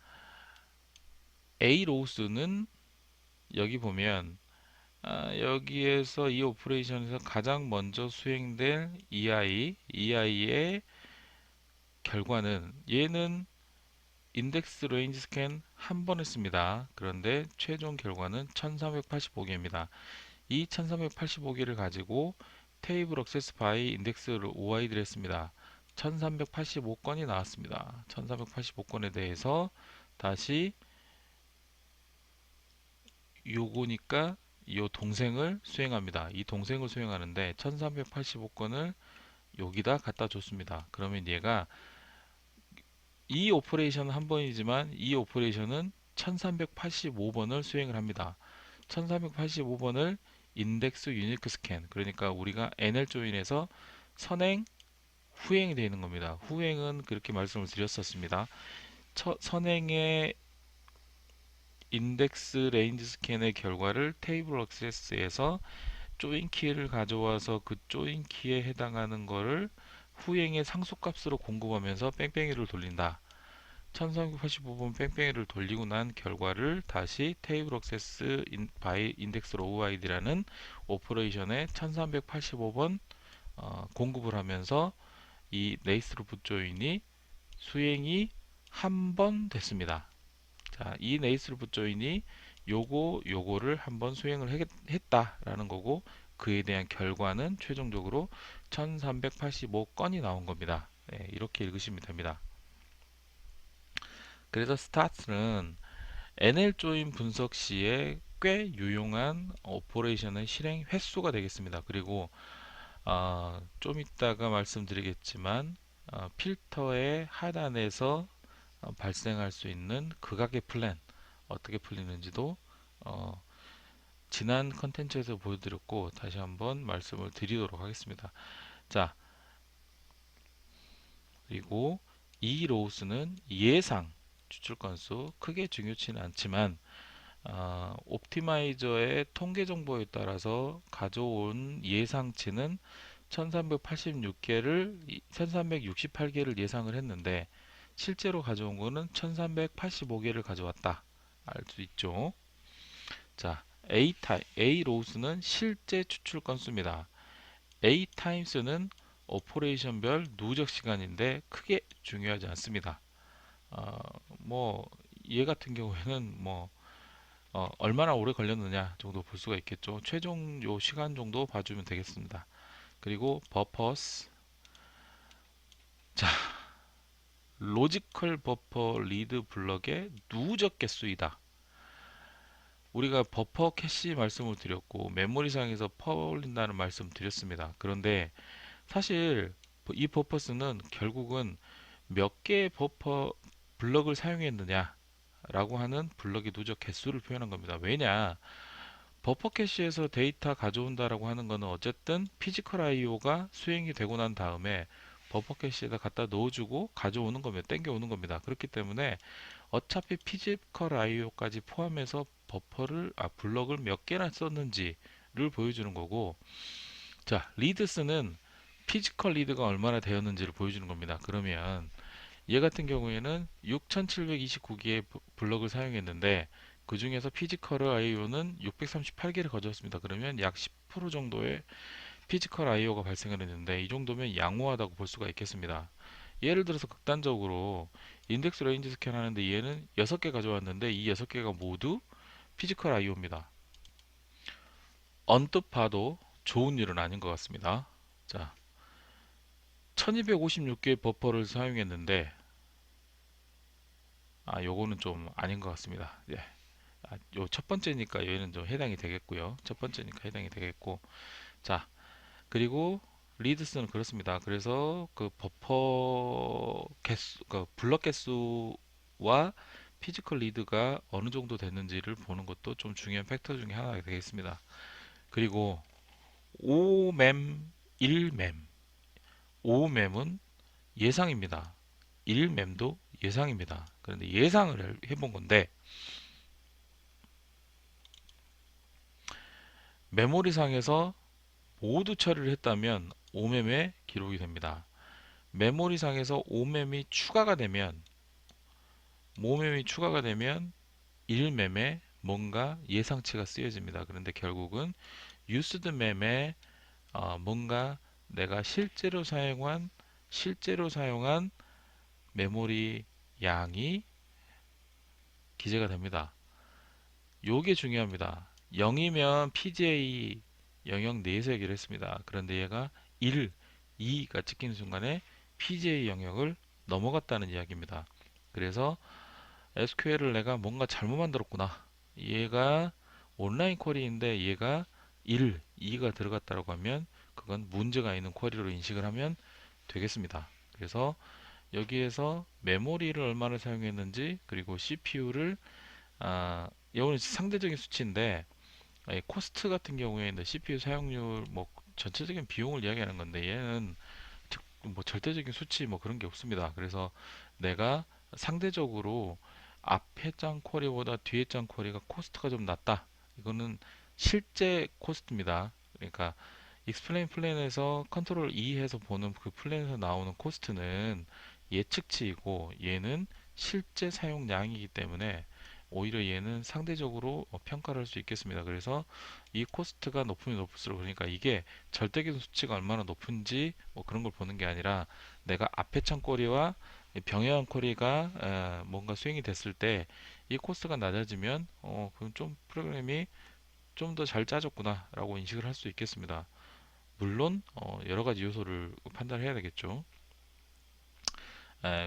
A로우스는 여기 보면 여기에서 이 오퍼레이션에서 가장 먼저 수행될 EI의 결과는, 얘는 인덱스 레인지 스캔 한 번 했습니다. 그런데 최종 결과는 1385개입니다. 이 1385개를 가지고 테이블 억세스 바이 인덱스를 OID를 했습니다. 1385건이 나왔습니다. 1385건에 대해서 다시 요거니까 요 동생을 수행합니다. 이 동생을 수행하는데 1385건을 여기다 갖다 줬습니다. 그러면 얘가 이 오퍼레이션은 한 번이지만 이 오퍼레이션은 1385번을 수행을 합니다. 1385번을 인덱스 유니크 스캔, 그러니까 우리가 NL 조인에서 선행 후행이 되는 겁니다. 후행은 그렇게 말씀을 드렸었습니다. 선행의 인덱스 레인지 스캔의 결과를 테이블 액세스에서 조인 키를 가져와서 그 조인 키에 해당하는 거를 후행의 상수값으로 공급하면서 뺑뺑이를 돌린다. 1385번 뺑뺑이를 돌리고 난 결과를 다시 테이블 액세스 바이 인덱스 OID라는 오퍼레이션에 1385번 공급을 하면서 이 네이스루풋 조인이 수행이 한 번 됐습니다. 자, 이 네이스루풋 조인이 요거를 한번 수행을 했다라는 거고, 그에 대한 결과는 최종적으로 1385건이 나온 겁니다. 네, 이렇게 읽으시면 됩니다. 그래서 스타트는 NL 조인 분석 시에 꽤 유용한 오퍼레이션의 실행 횟수가 되겠습니다. 그리고 좀 이따가 말씀드리겠지만 필터의 하단에서 발생할 수 있는 극악의 플랜 어떻게 풀리는지도 어, 지난 컨텐츠에서 보여드렸고 다시 한번 말씀을 드리도록 하겠습니다. 자, 그리고 이 로우스는 예상 추출 건수 크게 중요치는 않지만 옵티마이저의 통계 정보에 따라서 가져온 예상치는 1368개를 예상을 했는데 실제로 가져온 거는 1385개를 가져왔다. 알 수 있죠. 자, A 로우스는 실제 추출 건수입니다. A 타임스는 오퍼레이션별 누적 시간인데 크게 중요하지 않습니다. 뭐 얘 같은 경우에는 뭐 얼마나 오래 걸렸느냐 정도 볼 수가 있겠죠. 최종 요 시간 정도 봐주면 되겠습니다. 그리고 purpose, 자, 로지컬 버퍼 리드 블럭의 누적 개수이다. 우리가 버퍼 캐시 말씀을 드렸고 메모리상에서 퍼올린다는 말씀 드렸습니다. 그런데 사실 이 버퍼스는 결국은 몇 개의 버퍼 블럭을 사용했느냐 라고 하는 블럭의 누적 개수를 표현한 겁니다. 왜냐? 버퍼 캐시에서 데이터 가져온다라고 하는 것은 어쨌든 피지컬 IO가 수행이 되고 난 다음에 버퍼 캐시에다 갖다 넣어주고 가져오는 겁니다. 땡겨오는 겁니다. 그렇기 때문에 어차피 피지컬 IO까지 포함해서 블럭을 몇 개나 썼는지를 보여주는 거고, 자, 리드스는 피지컬 리드가 얼마나 되었는지를 보여주는 겁니다. 그러면 얘 같은 경우에는 6729개의 블럭을 사용했는데 그 중에서 피지컬 IO는 638개를 가져왔습니다. 그러면 약 10% 정도의 피지컬 IO가 발생을 했는데 이 정도면 양호하다고 볼 수가 있겠습니다. 예를 들어서 극단적으로 인덱스 레인지 스캔 하는데 얘는 6개 가져왔는데 이 6개가 모두 피지컬 IO입니다. 언뜻 봐도 좋은 일은 아닌 것 같습니다. 자, 1256개의 버퍼를 사용했는데 요거는 좀 아닌 것 같습니다. 예. 요 첫 번째니까 얘는 좀 해당이 되겠고요. 첫 번째니까 해당이 되겠고, 자, 그리고 리드스는 그렇습니다. 그래서 그 버퍼 개수, 그 블럭 개수와 피지컬 리드가 어느 정도 됐는지를 보는 것도 좀 중요한 팩터 중에 하나가 되겠습니다. 그리고 오맴, 1맴, 오맴은 예상입니다. 1맴도 예상입니다. 그런데 예상을 해본 건데 메모리상에서 모두 처리를 했다면 오맴에 기록이 됩니다. 메모리상에서 모맴이 추가가 되면 1맴에 뭔가 예상치가 쓰여집니다. 그런데 결국은 used 맴에 뭔가 내가 실제로 사용한 메모리 양이 기재가 됩니다. 요게 중요합니다. 0이면 PGA 영역 내에서 얘기를 했습니다. 그런데 얘가 1, 2가 찍히는 순간에 PGA 영역을 넘어갔다는 이야기입니다. 그래서 SQL을 내가 뭔가 잘못 만들었구나. 얘가 온라인 쿼리인데 얘가 1, 2가 들어갔다고 하면 그건 문제가 있는 쿼리로 인식을 하면 되겠습니다. 그래서 여기에서 메모리를 얼마나 사용했는지 그리고 CPU를 이거는 상대적인 수치인데 코스트 같은 경우에는 CPU 사용률 뭐 전체적인 비용을 이야기하는 건데 얘는 뭐 절대적인 수치 뭐 그런 게 없습니다. 그래서 내가 상대적으로 앞에 장 쿼리보다 뒤에 장 쿼리가 코스트가 좀 낮다. 이거는 실제 코스트입니다. 그러니까 익스플레인 플랜에서 컨트롤 E 해서 보는 그 플랜에서 나오는 코스트는 예측치이고 얘는 실제 사용량이기 때문에 오히려 얘는 상대적으로 평가를 할 수 있겠습니다. 그래서 이 코스트가 높으면 높을수록 그러니까 이게 절대적인 수치가 얼마나 높은지 뭐 그런 걸 보는 게 아니라 내가 앞에 창거리와 병행한 쿼리가 뭔가 수행이 됐을 때 이 코스트가 낮아지면 그럼 좀 프로그램이 좀 더 잘 짜졌구나 라고 인식을 할 수 있겠습니다. 물론 여러 가지 요소를 판단해야 되겠죠.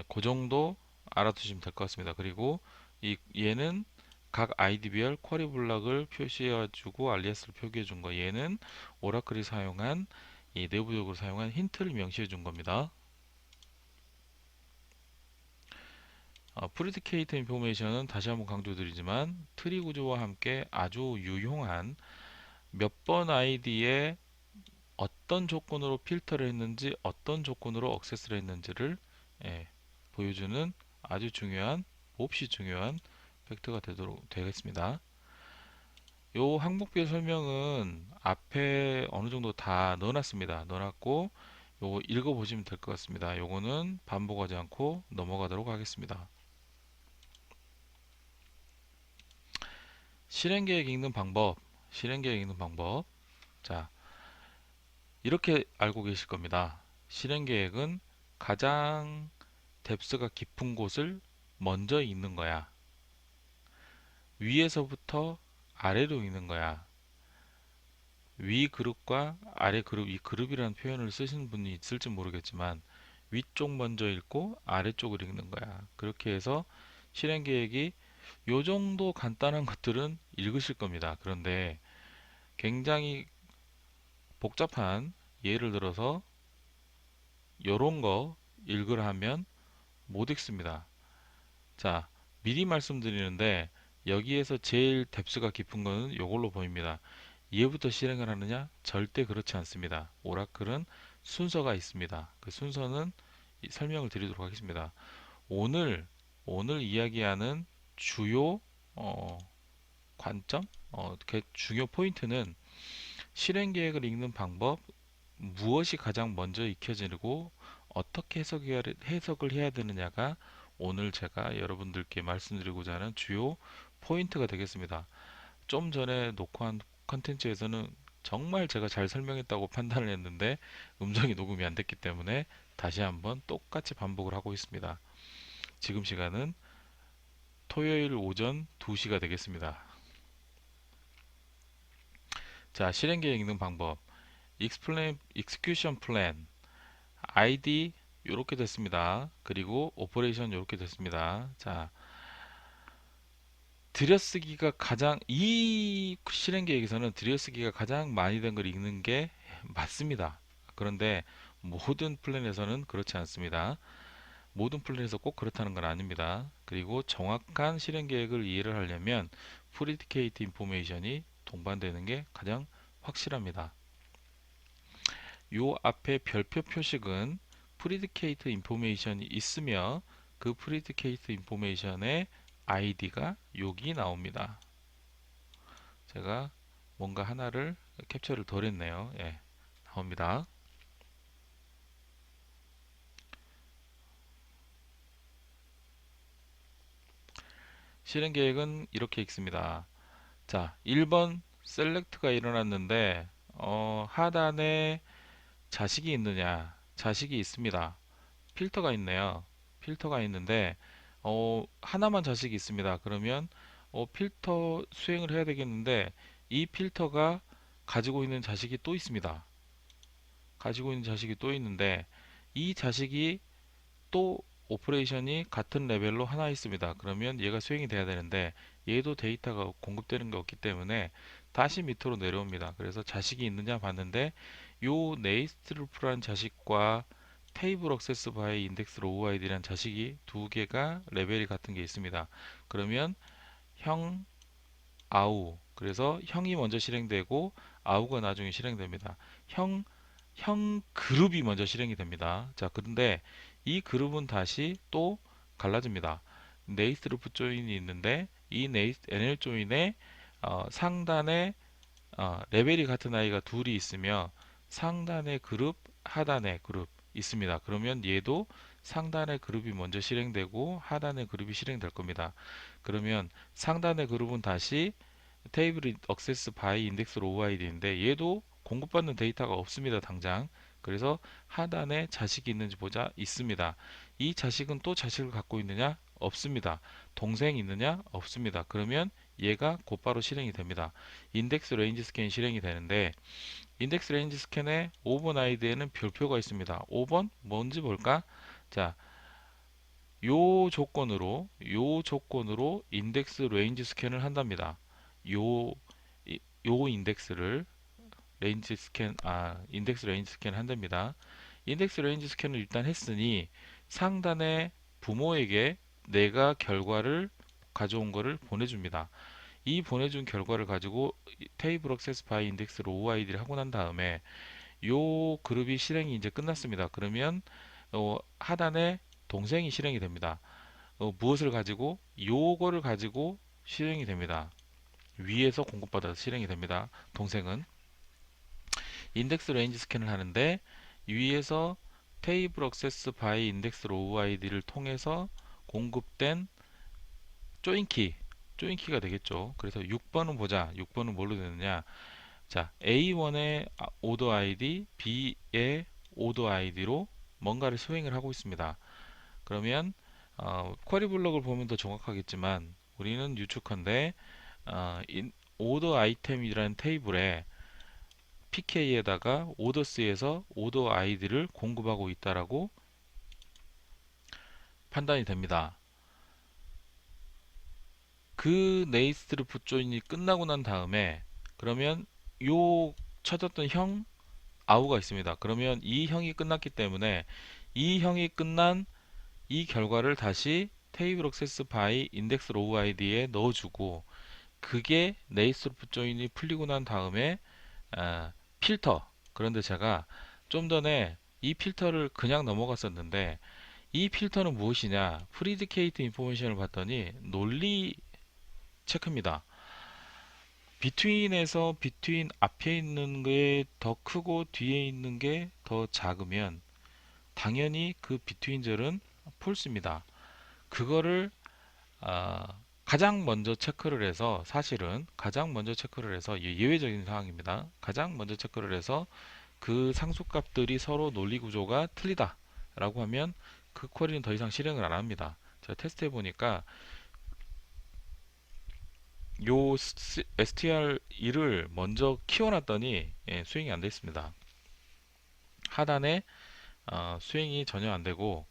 그 정도 알아두시면 될 것 같습니다. 그리고 얘는 각 아이디별 쿼리 블럭을 표시해주고 알리아스를 표기해 준 거. 얘는 오라클이 사용한 이 내부적으로 사용한 힌트를 명시해 준 겁니다. 프리디케이트 인포메이션은 다시 한번 강조드리지만 트리 구조와 함께 아주 유용한 몇 번 아이디에 어떤 조건으로 필터를 했는지 어떤 조건으로 억세스를 했는지를 보여주는 아주 중요한 몹시 중요한 팩트가 되도록 되겠습니다. 요 항목별 설명은 앞에 어느 정도 다 넣어놨습니다. 넣어놨고 요거 읽어보시면 될 것 같습니다. 요거는 반복하지 않고 넘어가도록 하겠습니다. 실행계획 읽는 방법, 실행계획 읽는 방법. 자, 이렇게 알고 계실 겁니다. 실행 계획은 가장 뎁스가 깊은 곳을 먼저 읽는 거야. 위에서부터 아래로 읽는 거야. 위 그룹과 아래 그룹, 이 그룹이라는 표현을 쓰시는 분이 있을지 모르겠지만 위쪽 먼저 읽고 아래쪽을 읽는 거야. 그렇게 해서 실행 계획이 요 정도 간단한 것들은 읽으실 겁니다. 그런데 굉장히 복잡한, 예를 들어서 요런 거 읽으라 하면 못 읽습니다. 자, 미리 말씀드리는데 여기에서 제일 뎁스가 깊은 거는 요걸로 보입니다. 얘부터 실행을 하느냐? 절대 그렇지 않습니다. 오라클은 순서가 있습니다. 그 순서는 설명을 드리도록 하겠습니다. 오늘 이야기하는 주요 어, 관점, 중요 포인트는 실행 계획을 읽는 방법, 무엇이 가장 먼저 익혀지고 어떻게 해석을 해야 되느냐가 오늘 제가 여러분들께 말씀드리고자 하는 주요 포인트가 되겠습니다. 좀 전에 녹화한 컨텐츠에서는 정말 제가 잘 설명했다고 판단을 했는데 음성이 녹음이 안 됐기 때문에 다시 한번 똑같이 반복을 하고 있습니다. 지금 시간은 토요일 오전 2시가 되겠습니다. 자, 실행 계획 읽는 방법. execution plan, ID 이렇게 됐습니다. 그리고 오퍼레이션 이렇게 됐습니다. 자, 들여쓰기가 가장 이 실행 계획에서는 들여쓰기가 가장 많이 된 걸 읽는 게 맞습니다. 그런데 모든 플랜에서는 그렇지 않습니다. 모든 플랜에서 꼭 그렇다는 건 아닙니다. 그리고 정확한 실행 계획을 이해를 하려면 프리디케이트 인포메이션이 동반되는 게 가장 확실합니다. 요 앞에 별표 표식은 프리디케이트 인포메이션이 있으며 그 프리디케이트 인포메이션의 아이디가 여기 나옵니다. 제가 뭔가 하나를 캡처를 덜 했네요. 예, 나옵니다. 실행 계획은 이렇게 읽습니다. 자, 1번 셀렉트가 일어났는데 하단에 자식이 있느냐? 자식이 있습니다. 필터가 있네요. 필터가 있는데 하나만 자식이 있습니다. 그러면 필터 수행을 해야 되겠는데 이 필터가 가지고 있는 자식이 또 있습니다. 가지고 있는 자식이 또 있는데 이 자식이 또 오퍼레이션이 같은 레벨로 하나 있습니다. 그러면 얘가 수행이 돼야 되는데 얘도 데이터가 공급되는 게 없기 때문에 다시 밑으로 내려옵니다. 그래서 자식이 있느냐 봤는데 요 네이스트루프라는 자식과 테이블 액세스 바이 인덱스 로우 아이디라는 자식이 두 개가 레벨이 같은 게 있습니다. 그러면 형 아우, 그래서 형이 먼저 실행되고 아우가 나중에 실행됩니다. 형 그룹이 먼저 실행이 됩니다. 자, 그런데 이 그룹은 다시 또 갈라집니다. 네이스 루프 조인이 있는데 이 네이스 NL 조인에 상단에 레벨이 같은 아이가 둘이 있으며 상단의 그룹, 하단의 그룹 있습니다. 그러면 얘도 상단의 그룹이 먼저 실행되고 하단의 그룹이 실행될 겁니다. 그러면 상단의 그룹은 다시 테이블 액세스 바이 인덱스 로우 아이디인데 얘도 공급받는 데이터가 없습니다. 당장. 그래서 하단에 자식이 있는지 보자. 있습니다. 이 자식은 또 자식을 갖고 있느냐? 없습니다. 동생이 있느냐? 없습니다. 그러면 얘가 곧바로 실행이 됩니다. 인덱스 레인지 스캔이 실행이 되는데 인덱스 레인지 스캔의 5번 아이디에는 별표가 있습니다. 5번 뭔지 볼까? 자, 요 조건으로 인덱스 레인지 스캔을 한답니다. 요, 요 인덱스를 인덱스 레인지 스캔을 한답니다. 인덱스 레인지 스캔을 일단 했으니 상단의 부모에게 내가 결과를 가져온 거를 보내줍니다. 이 보내준 결과를 가지고 테이블 액세스 바이 인덱스로 OID를 하고 난 다음에 요 그룹이 실행이 이제 끝났습니다. 그러면 하단에 동생이 실행이 됩니다. 무엇을 가지고? 요거를 가지고 실행이 됩니다. 위에서 공급받아서 실행이 됩니다. 동생은 인덱스 레인지 스캔을 하는데 위에서 테이블 액세스 바이 인덱스 로우 아이디를 통해서 공급된 조인키가 되겠죠. 그래서 6번은 보자. 6번은 뭘로 되느냐? 자, A1의 오더 아이디, B의 오더 아이디로 뭔가를 수행을 하고 있습니다. 그러면 쿼리 블럭을 보면 더 정확하겠지만 우리는 유축한데 오더 아이템이라는 테이블에 PK에다가 오더스에서 오더 아이디를 공급하고 있다라고 판단이 됩니다. 그 네이스트루프 조인이 끝나고 난 다음에 그러면 요 찾았던 형 아우가 있습니다. 그러면 이 형이 끝났기 때문에 이 형이 끝난 이 결과를 다시 테이블 액세스 바이 인덱스 로우 아이디에 넣어주고 그게 네이스루프 조인이 풀리고 난 다음에 필터. 그런데 제가 좀 전에 이 필터를 그냥 넘어갔었는데 이 필터는 무엇이냐? 프리디케이트 인포메이션을 봤더니 논리 체크입니다. 비트윈에서 비트윈 앞에 있는 게 더 크고 뒤에 있는 게 더 작으면 당연히 그 비트윈절은 폴스입니다. 그거를 아, 가장 먼저 체크를 해서 사실은 가장 먼저 체크를 해서 예외적인 상황입니다. 가장 먼저 체크를 해서 그 상수값들이 서로 논리 구조가 틀리다 라고 하면 그 쿼리는 더 이상 실행을 안 합니다. 제가 테스트 해보니까 요 str1을 먼저 키워놨더니 수행이 안 됐습니다. 하단에 수행이 전혀 안 되고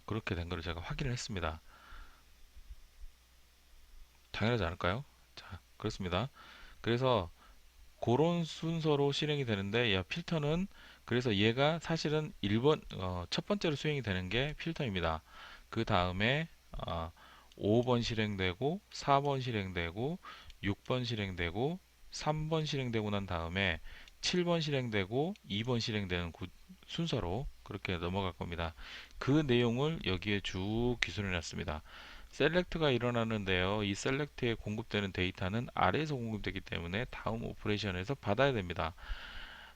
그렇게 된 거를 제가 확인을 했습니다. 당연하지 않을까요? 자, 그렇습니다. 그래서 그런 순서로 실행이 되는데 필터는 그래서 얘가 사실은 1번 첫 번째로 수행이 되는 게 필터입니다. 그 다음에 5번 실행되고 4번 실행되고 6번 실행되고 3번 실행되고 난 다음에 7번 실행되고 2번 실행되는 순서로 그렇게 넘어갈 겁니다. 그 내용을 여기에 쭉 기술해 놨습니다. 셀렉트가 일어나는데요. 이 셀렉트에 공급되는 데이터는 아래에서 공급되기 때문에 다음 오퍼레이션에서 받아야 됩니다.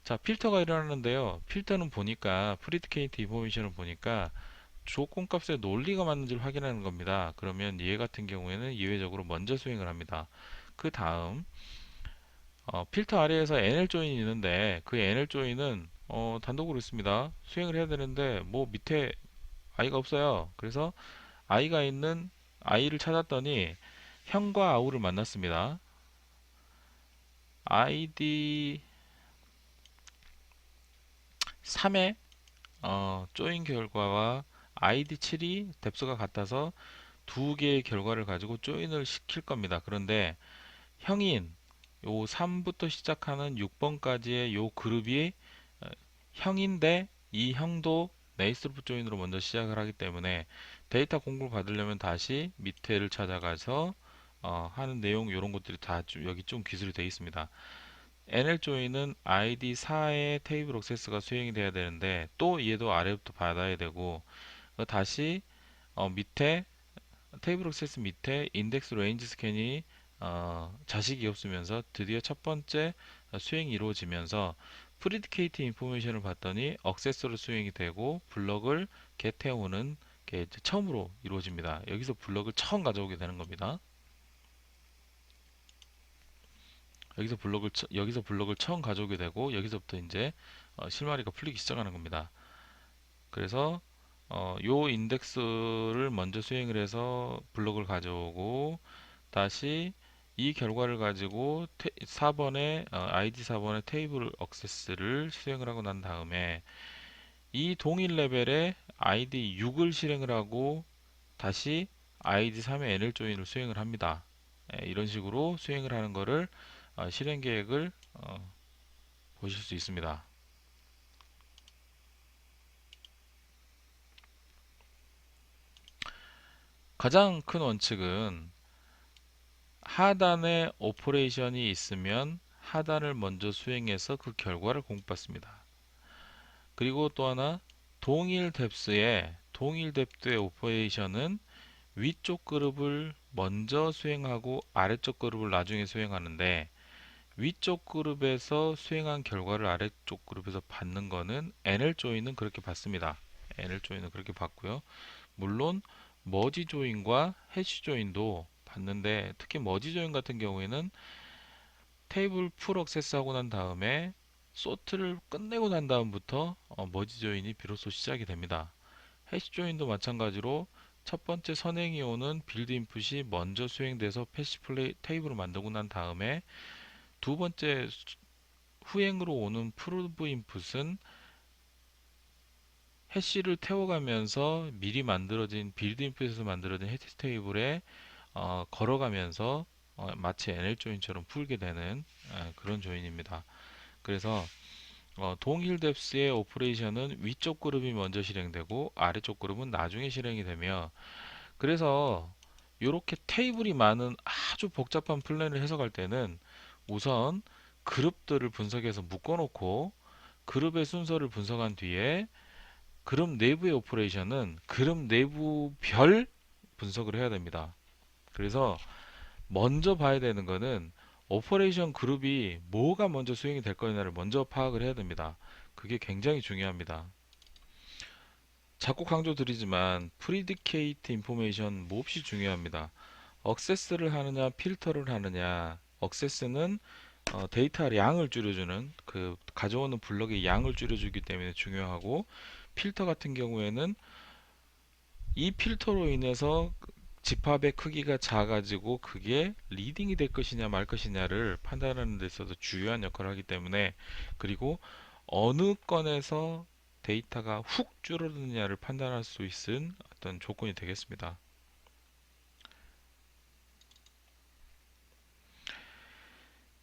자, 필터가 일어나는데요. 필터는 보니까 프리디케이트 인포메이션을 보니까 조건값의 논리가 맞는지를 확인하는 겁니다. 그러면 얘 같은 경우에는 예외적으로 먼저 수행을 합니다. 그 다음 필터 아래에서 NL 조인이 있는데 그 NL 조인은 단독으로 있습니다. 수행을 해야 되는데 뭐 밑에 i가 없어요. 그래서 i가 있는 i를 찾았더니 형과 아우를 만났습니다. id 3의 조인 결과와 id 7이 뎁스가 같아서 두 개의 결과를 가지고 조인을 시킬 겁니다. 그런데 형인 요 3부터 시작하는 6번까지의 요 그룹이 어, 형인데 이 형도 네이스루프 조인으로 먼저 시작을 하기 때문에 데이터 공급을 받으려면 다시 밑에를 찾아가서 하는 내용 이런 것들이 다 여기 좀 기술이 되어 있습니다. NL 조인은 ID 4의 테이블 액세스가 수행이 돼야 되는데 또 얘도 아래부터 받아야 되고 다시 밑에 테이블 액세스 밑에 인덱스 레인지 스캔이 자식이 없으면서 드디어 첫 번째 수행이 이루어지면서 프리디케이트 인포메이션을 봤더니 억세스로 수행이 되고 블럭을 get해오는 게 이제 처음으로 이루어집니다. 여기서 블럭을 처음 가져오게 되는 겁니다. 여기서 블럭을 처음 가져오게 되고 여기서부터 이제 실마리가 풀리기 시작하는 겁니다. 그래서 요 인덱스를 먼저 수행을 해서 블럭을 가져오고 다시 이 결과를 가지고 4번의 ID 4번의 테이블 액세스를 수행을 하고 난 다음에 이 동일 레벨의 ID 6을 실행을 하고 다시 ID 3의 NL 조인을 수행을 합니다. 이런 식으로 수행을 하는 거를 실행 계획을 보실 수 있습니다. 가장 큰 원칙은 하단에 오퍼레이션이 있으면 하단을 먼저 수행해서 그 결과를 공급받습니다. 그리고 또 하나 동일 뎁스의 오퍼레이션은 위쪽 그룹을 먼저 수행하고 아래쪽 그룹을 나중에 수행하는데 위쪽 그룹에서 수행한 결과를 아래쪽 그룹에서 받는 거는 NL 조인은 그렇게 받습니다. NL 조인은 그렇게 받고요. 물론 머지 조인과 해시 조인도 받는데 특히 머지 조인 같은 경우에는 테이블 풀 액세스 하고 난 다음에 소트를 끝내고 난 다음부터 머지 조인이 비로소 시작이 됩니다. 해시 조인도 마찬가지로 첫 번째 선행이 오는 빌드 인풋이 먼저 수행돼서 패시 플레이 테이블을 만들고 난 다음에 두 번째 후행으로 오는 프로브 인풋은 해시를 태워가면서 미리 만들어진 빌드 인풋에서 만들어진 해시 테이블에 걸어가면서 마치 NL 조인처럼 풀게 되는 그런 조인입니다. 그래서 동일 뎁스의 오퍼레이션은 위쪽 그룹이 먼저 실행되고 아래쪽 그룹은 나중에 실행이 되며, 그래서 이렇게 테이블이 많은 아주 복잡한 플랜을 해석할 때는 우선 그룹들을 분석해서 묶어놓고 그룹의 순서를 분석한 뒤에 그룹 내부의 오퍼레이션은 그룹 내부별 분석을 해야 됩니다. 그래서 먼저 봐야 되는 거는 오퍼레이션 그룹이 뭐가 먼저 수행이 될 거냐를 먼저 파악을 해야 됩니다. 그게 굉장히 중요합니다. 자꾸 강조드리지만 프리디케이트 인포메이션 몹시 중요합니다. 억세스를 하느냐 필터를 하느냐. 억세스는 데이터 양을 줄여주는, 그 가져오는 블럭의 양을 줄여주기 때문에 중요하고, 필터 같은 경우에는 이 필터로 인해서 집합의 크기가 작아지고 그게 리딩이 될 것이냐 말 것이냐를 판단하는 데 있어서 중요한 역할을 하기 때문에, 그리고 어느 건에서 데이터가 훅 줄어드느냐를 판단할 수 있는 어떤 조건이 되겠습니다.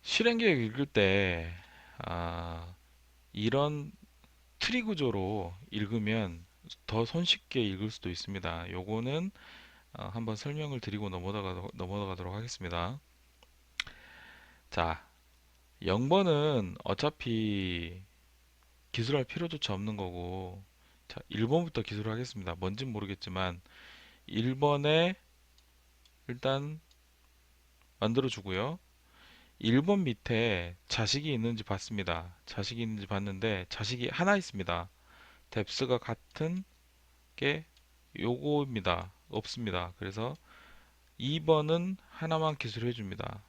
실행계획 읽을 때 이런 트리 구조로 읽으면 더 손쉽게 읽을 수도 있습니다. 요거는 한번 설명을 드리고 넘어가도록 하겠습니다. 자, 0번은 어차피 기술할 필요조차 없는 거고, 자, 1번부터 기술하겠습니다. 뭔진 모르겠지만 1번에 일단 만들어 주고요. 1번 밑에 자식이 있는지 봤습니다. 자식이 있는지 봤는데 자식이 하나 있습니다. 뎁스가 같은 게 요거입니다. 없습니다. 그래서 2번은 하나만 기술해 줍니다.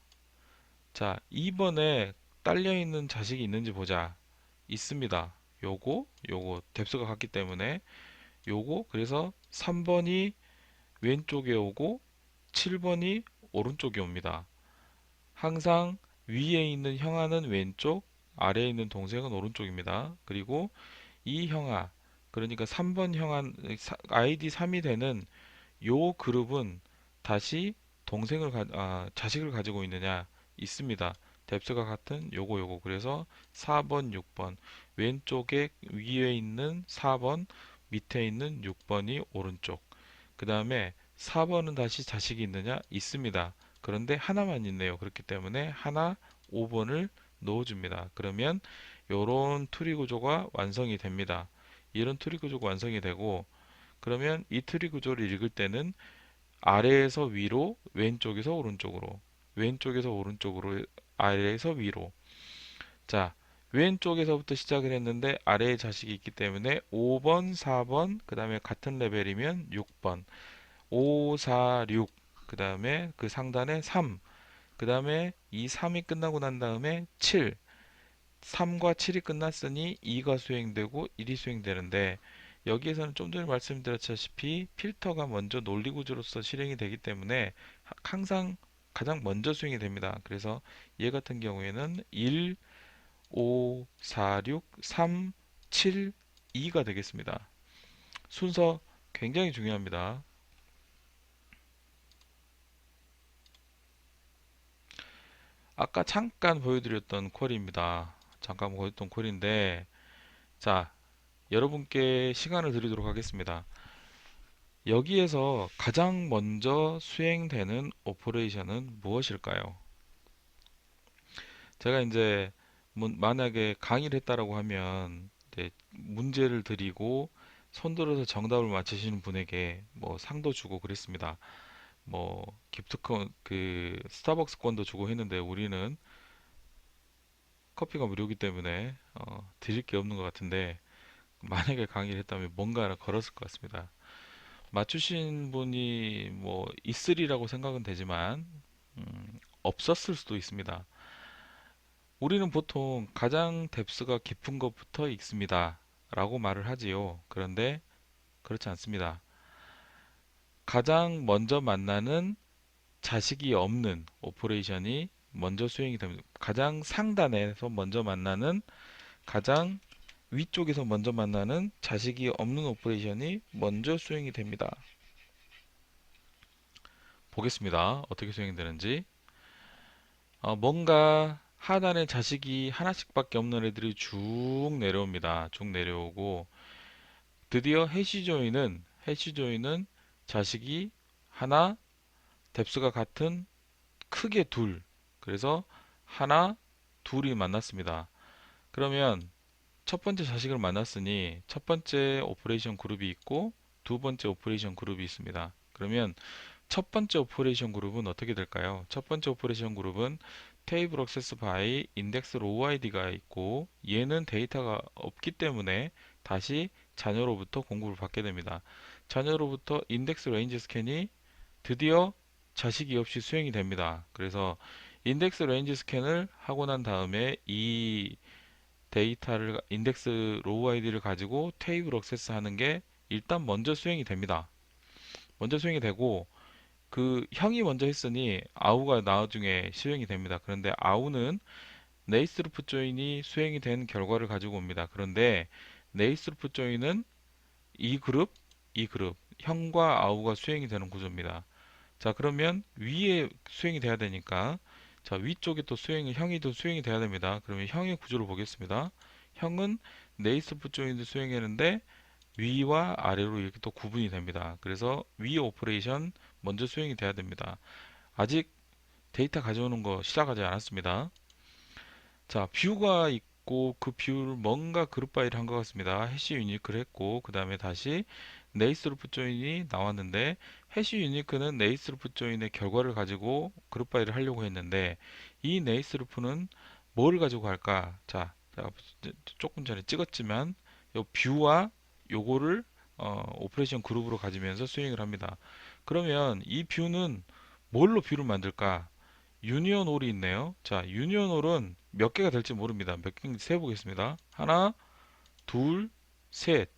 자, 2번에 딸려 있는 자식이 있는지 보자. 있습니다. 요거 뎁스가 같기 때문에 요거, 그래서 3번이 왼쪽에 오고 7번이 오른쪽에 옵니다. 항상 위에 있는 형아는 왼쪽, 아래에 있는 동생은 오른쪽입니다. 그리고 이 형아, 그러니까 3번 형아, 아이디 3이 되는 요 그룹은 다시 자식을 가지고 있느냐? 있습니다. 뎁스가 같은 요거, 그래서 4번 6번, 왼쪽에 위에 있는 4번, 밑에 있는 6번이 오른쪽. 그 다음에 4번은 다시 자식이 있느냐? 있습니다. 그런데 하나만 있네요. 그렇기 때문에 하나 5번을 넣어줍니다. 그러면 요런 트리 구조가 완성이 됩니다. 이런 트리 구조가 완성이 되고, 그러면 이 트리 구조를 읽을 때는 아래에서 위로, 왼쪽에서 오른쪽으로, 왼쪽에서 오른쪽으로, 아래에서 위로. 자, 왼쪽에서부터 시작을 했는데 아래에 자식이 있기 때문에 5번, 4번, 그 다음에 같은 레벨이면 6번, 5, 4, 6, 그 다음에 그 상단에 3, 그 다음에 이 3이 끝나고 난 다음에 7, 3과 7이 끝났으니 2가 수행되고 1이 수행되는데, 여기에서는 좀 전에 말씀드렸다시피 필터가 먼저 논리구조로서 실행이 되기 때문에 항상 가장 먼저 수행이 됩니다. 그래서 얘 같은 경우에는 1, 5, 4, 6, 3, 7, 2가 되겠습니다. 순서 굉장히 중요합니다. 아까 잠깐 보여드렸던 쿼리입니다. 잠깐 보여드렸던 쿼리인데, 자, 여러분께 시간을 드리도록 하겠습니다. 여기에서 가장 먼저 수행되는 오퍼레이션은 무엇일까요? 제가 이제 만약에 강의를 했다라고 하면 이제 문제를 드리고 손들어서 정답을 맞히시는 분에게 뭐 상도 주고 그랬습니다. 뭐 기프트콘, 그 스타벅스권도 주고 했는데, 우리는 커피가 무료이기 때문에 드릴 게 없는 것 같은데, 만약에 강의를 했다면 뭔가 하나 걸었을 것 같습니다. 맞추신 분이 뭐 있으리라고 생각은 되지만 없었을 수도 있습니다. 우리는 보통 가장 뎁스가 깊은 것부터 읽습니다 라고 말을 하지요. 그런데 그렇지 않습니다. 가장 먼저 만나는 자식이 없는 오퍼레이션이 먼저 수행이 됩니다. 가장 상단에서 먼저 만나는, 가장 위쪽에서 먼저 만나는 자식이 없는 오퍼레이션이 먼저 수행이 됩니다. 보겠습니다. 어떻게 수행이 되는지. 뭔가 하단에 자식이 하나씩밖에 없는 애들이 쭉 내려옵니다. 쭉 내려오고 드디어 해시조이는 자식이 하나, 뎁스가 같은 크게 둘. 그래서 하나, 둘이 만났습니다. 그러면 첫 번째 자식을 만났으니 첫 번째 오퍼레이션 그룹이 있고 두 번째 오퍼레이션 그룹이 있습니다. 그러면 첫 번째 오퍼레이션 그룹은 어떻게 될까요? 첫 번째 오퍼레이션 그룹은 테이블 액세스 바이 인덱스 로우 아이디가 있고 얘는 데이터가 없기 때문에 다시 자녀로부터 공급을 받게 됩니다. 자녀로부터 인덱스 레인지 스캔이 드디어 자식이 없이 수행이 됩니다. 그래서 인덱스 레인지 스캔을 하고 난 다음에 이 데이터를 인덱스 로우 아이디를 가지고 테이블 액세스 하는 게 일단 먼저 수행이 됩니다. 먼저 수행이 되고 그 형이 먼저 했으니 아우가 나중에 수행이 됩니다. 그런데 아우는 네이스루프 조인이 수행이 된 결과를 가지고 옵니다. 그런데 네이스루프 조인은 이 그룹 형과 아우가 수행이 되는 구조입니다. 자, 그러면 위에 수행이 돼야 되니까 자, 위쪽에 또 형이 또 수행이 돼야 됩니다. 그러면 형의 구조를 보겠습니다. 형은 네이스루프 조인도 수행했는데 위와 아래로 이렇게 또 구분이 됩니다. 그래서 위 오퍼레이션 먼저 수행이 돼야 됩니다. 아직 데이터 가져오는 거 시작하지 않았습니다. 자, 뷰가 있고 그 뷰를 뭔가 그룹 바이를 한 것 같습니다. 해시 유니크를 했고 그 다음에 다시 네이스루프 조인이 나왔는데 해시 유니크는 네이스루프 조인의 결과를 가지고 그룹 바이를 하려고 했는데 이 네이스루프는 뭘 가지고 갈까? 자, 조금 전에 찍었지만 요 뷰와 요거를 오퍼레이션 그룹으로 가지면서 스윙을 합니다. 그러면 이 뷰는 뭘로 뷰를 만들까? 유니온 올이 있네요. 자, 유니온 올은 몇 개가 될지 모릅니다. 몇 개인지 세보겠습니다. 하나, 둘, 셋.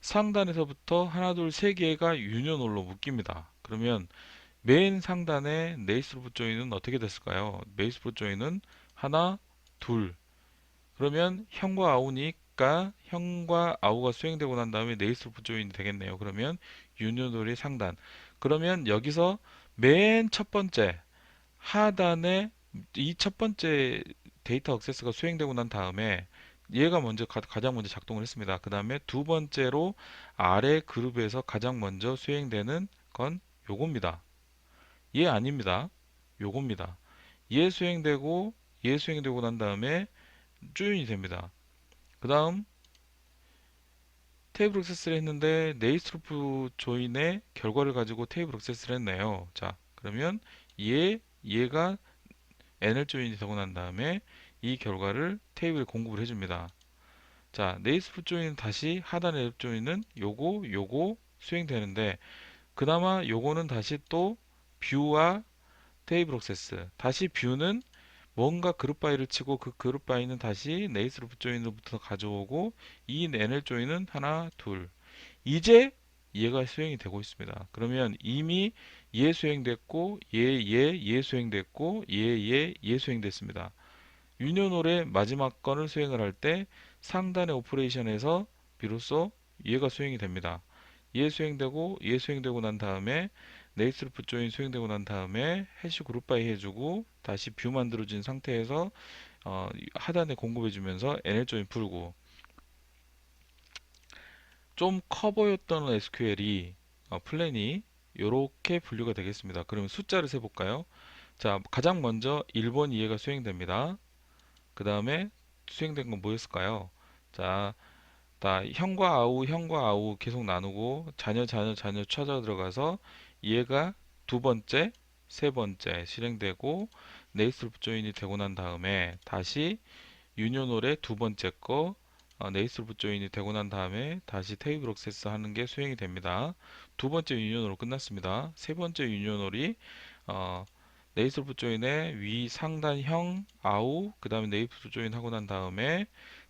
상단에서부터 하나, 둘, 세 개가 유니온 올로 묶입니다. 그러면 맨 상단에 네이스루프 조인은 어떻게 됐을까요? 네이스루프 조인은 하나, 둘. 그러면 형과 아우니까 형과 아우가 수행되고 난 다음에 네이스루프 조인이 되겠네요. 그러면 유니온 올이 상단. 그러면 여기서 맨 첫 번째 하단에 이 첫 번째 데이터 액세스가 수행되고 난 다음에 얘가 먼저 가장 먼저 작동을 했습니다. 그 다음에 두 번째로 아래 그룹에서 가장 먼저 수행되는 건 요겁니다. 얘 아닙니다. 요겁니다. 얘 수행되고 난 다음에 조인이 됩니다. 그 다음 테이블 액세스를 했는데 네이스루프 조인의 결과를 가지고 테이블 액세스를 했네요. 자, 그러면 얘가 n을 조인이 되고 난 다음에 이 결과를 테이블에 공급을 해줍니다. 자, 네이스프 조인 다시 하단의 앱 조인은 요거 수행되는데 그나마 요거는 다시 또 뷰와 테이블 액세스 다시 뷰는 뭔가 그룹 바이를 치고 그 그룹 바이는 다시 네이스루프 조인으로부터 가져오고 이 nl 조인은 하나 둘 이제 얘가 수행이 되고 있습니다. 그러면 이미 얘 수행됐고 얘 수행됐고 얘 수행됐습니다. 유니온홀의 마지막 건을 수행을 할 때 상단의 오퍼레이션에서 비로소 얘가 수행이 됩니다. 얘 수행되고 난 다음에 네이스루프 조인 수행되고 난 다음에 해시 그룹 바이 해주고 다시 뷰 만들어진 상태에서 하단에 공급해주면서 NL 조인 풀고 좀 커 보였던 SQL이 플랜이 이렇게 분류가 되겠습니다. 그러면 숫자를 세볼까요? 자, 가장 먼저 1번 이해가 수행됩니다. 그 다음에 수행된 건 뭐였을까요? 자, 형과 아우 계속 나누고 자녀 찾아 들어가서 얘가 두 번째, 세 번째 실행되고 네이스루프 조인이 되고 난 다음에 다시 유니온홀의 두 번째 거 네이스루프 조인이 되고 난 다음에 다시 테이블 액세스 하는 게 수행이 됩니다. 두 번째 유니온홀로 끝났습니다. 세 번째 유니온홀이 네이스로프 조인에 위 상단형 아우 그 다음에 네이스로프 조인 하고 난 다음에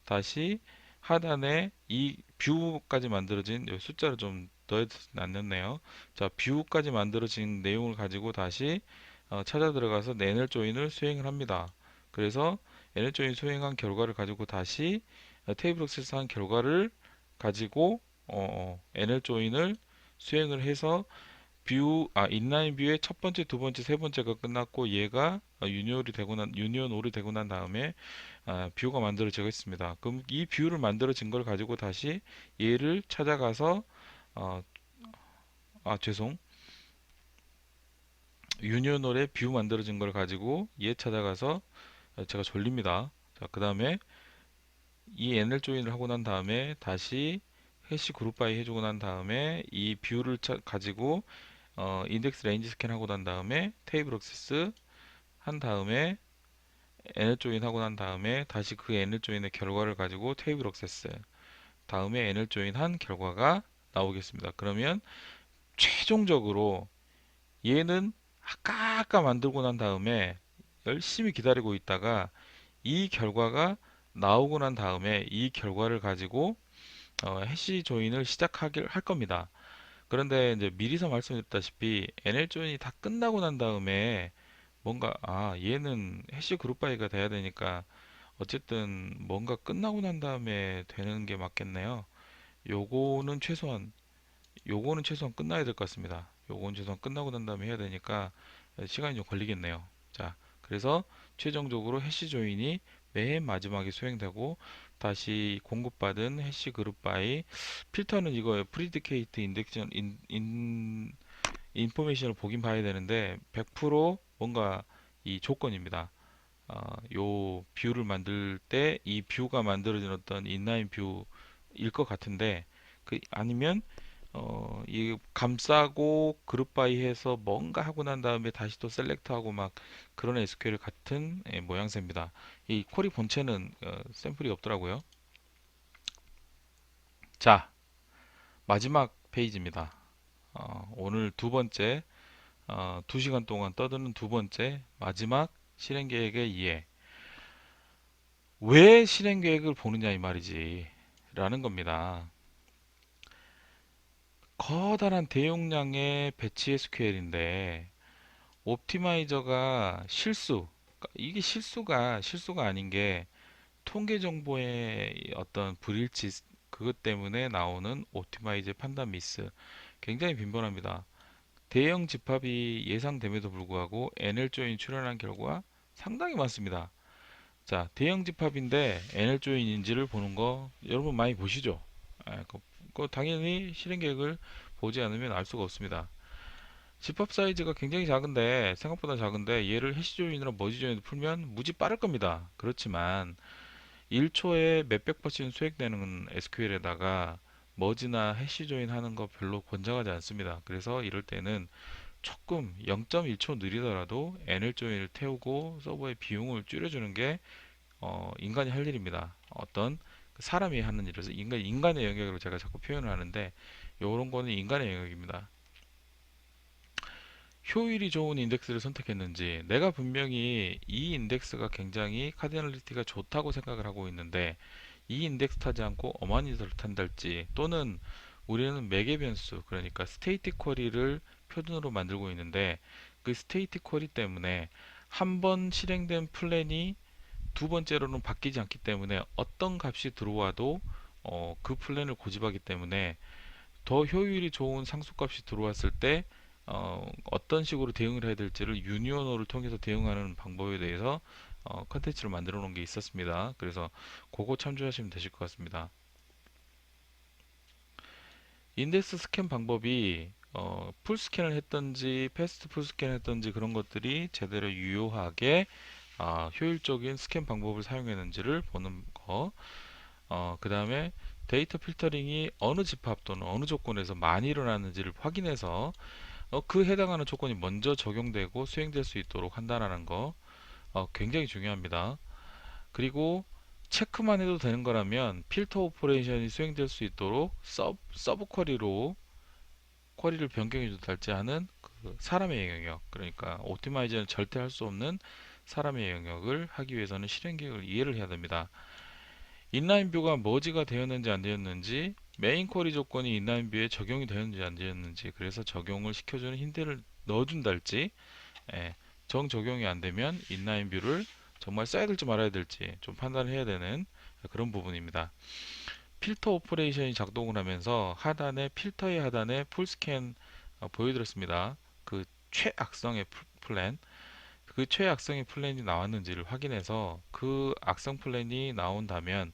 다시 하단에 이 뷰까지 만들어진 여기 숫자를 좀 넣어놨네요. 자, 뷰까지 만들어진 내용을 가지고 다시 찾아 들어가서 NL 조인을 수행을 합니다. 그래서 NL 조인 수행한 결과를 가지고 다시 테이블 액세스한 결과를 가지고 NL 조인을 수행을 해서 인라인 뷰의 첫 번째, 두 번째, 세 번째가 끝났고 얘가 유니온 올이 되고 난 다음에 뷰가 만들어지고 있습니다. 그럼 이 뷰를 만들어진 걸 가지고 다시 얘를 찾아가서 어, 죄송. 유니온 올의 뷰 만들어진 걸 가지고 얘 찾아가서 제가 졸립니다. 자, 그 다음에 이 NL 조인을 하고 난 다음에 다시 해시 그룹 바이 해주고 난 다음에 이 뷰를 가지고 인덱스 레인지 스캔하고 난 다음에 테이블 액세스 한 다음에 n을 조인하고 난 다음에 다시 그 n을 조인의 결과를 가지고 테이블 액세스 다음에 n을 조인한 결과가 나오겠습니다. 그러면 최종적으로 얘는 아까 만들고 난 다음에 열심히 기다리고 있다가 이 결과가 나오고 난 다음에 이 결과를 가지고 해시 조인을 시작하길 할 겁니다. 그런데 이제 미리서 말씀드렸다시피 NL 조인이 다 끝나고 난 다음에 뭔가 얘는 해시 그룹 바이가 돼야 되니까 어쨌든 뭔가 끝나고 난 다음에 되는 게 맞겠네요. 요거는 최소한 요거는 최소한 끝나야 될 것 같습니다. 요거는 최소한 끝나고 난 다음에 해야 되니까 시간이 좀 걸리겠네요. 자, 그래서 최종적으로 해시 조인이 맨 마지막에 수행되고 다시 공급받은 해시 그룹 바이 필터는 이거 프리디케이트 인덱션 인포메이션을 보긴 봐야 되는데 100% 뭔가 이 조건입니다. 요 뷰를 만들 때 이 뷰가 만들어진 어떤 인라인 뷰일 것 같은데 아니면 이 감싸고 그룹 바이 해서 뭔가 하고 난 다음에 다시 또 셀렉트하고 막 그런 SQL 같은 모양새입니다. 이 쿼리 본체는 샘플이 없더라고요. 자, 마지막 페이지입니다. 오늘 두 번째 2시간 동안 떠드는 두 번째 마지막 실행 계획의 이해. 왜 실행 계획을 보느냐 이 말이지. 라는 겁니다. 커다란 대용량의 배치 SQL인데 옵티마이저가 그러니까 이게 실수가 아닌 게 통계 정보의 어떤 불일치 그것 때문에 나오는 옵티마이저 판단 미스 굉장히 빈번합니다. 대형 집합이 예상됨에도 불구하고 NL 조인 출현한 결과 상당히 많습니다. 자, 대형 집합인데 NL 조인인지를 보는 거 여러분 많이 보시죠? 당연히 실행 계획을 보지 않으면 알 수가 없습니다. 집합 사이즈가 굉장히 작은데 생각보다 작은데 얘를 해시 조인이나 머지 조인으로 풀면 무지 빠를 겁니다. 그렇지만 1초에 몇백 번씩 수행되는 SQL에다가 머지나 해시 조인 하는 거 별로 권장하지 않습니다. 그래서 이럴 때는 조금 0.1초 느리더라도 NL 조인을 태우고 서버의 비용을 줄여주는 게 인간이 할 일입니다. 어떤 사람이 하는 일이라서 인간의 영역으로 제가 자꾸 표현을 하는데 이런 거는 인간의 영역입니다. 효율이 좋은 인덱스를 선택했는지 내가 분명히 이 인덱스가 굉장히 카디널리티가 좋다고 생각을 하고 있는데 이 인덱스 타지 않고 어마니저를 탄달지 또는 우리는 매개 변수 그러니까 스테이틱 쿼리를 표준으로 만들고 있는데 그 스테이틱 쿼리 때문에 한 번 실행된 플랜이 두 번째로는 바뀌지 않기 때문에 어떤 값이 들어와도 그 플랜을 고집하기 때문에 더 효율이 좋은 상수값이 들어왔을 때 떤 식으로 대응을 해야 될지를 유니온어를 통해서 대응하는 방법에 대해서 컨텐츠를 만들어 놓은 게 있었습니다. 그래서 그거 참조하시면 되실 것 같습니다. 인덱스 스캔 방법이 풀 스캔을 했던지 패스트 풀 스캔을 했던지 그런 것들이 제대로 유효하게 효율적인 스캔 방법을 사용했는지를 보는 거. 그 다음에 데이터 필터링이 어느 집합 또는 어느 조건에서 많이 일어나는지를 확인해서 그 해당하는 조건이 먼저 적용되고 수행될 수 있도록 한다는 거 굉장히 중요합니다. 그리고 체크만 해도 되는 거라면 필터 오퍼레이션이 수행될 수 있도록 서브 쿼리로 쿼리를 변경해 줘도 될지 하는 그 사람의 영역, 그러니까 옵티마이저는 절대 할 수 없는 사람의 영역을 하기 위해서는 실행 계획을 이해를 해야 됩니다. 인라인 뷰가 머지가 되었는지 안 되었는지, 메인 쿼리 조건이 인라인 뷰에 적용이 되었는지 안 되었는지, 그래서 적용을 시켜주는 힌트를 넣어준다 할지, 예, 정 적용이 안 되면 인라인 뷰를 정말 써야 될지 말아야 될지 좀 판단을 해야 되는 그런 부분입니다. 필터 오퍼레이션이 작동을 하면서 하단에 필터의 하단에 풀스캔 보여드렸습니다. 그 최악성의 플랜, 그 최악성의 플랜이 나왔는지를 확인해서 그 악성 플랜이 나온다면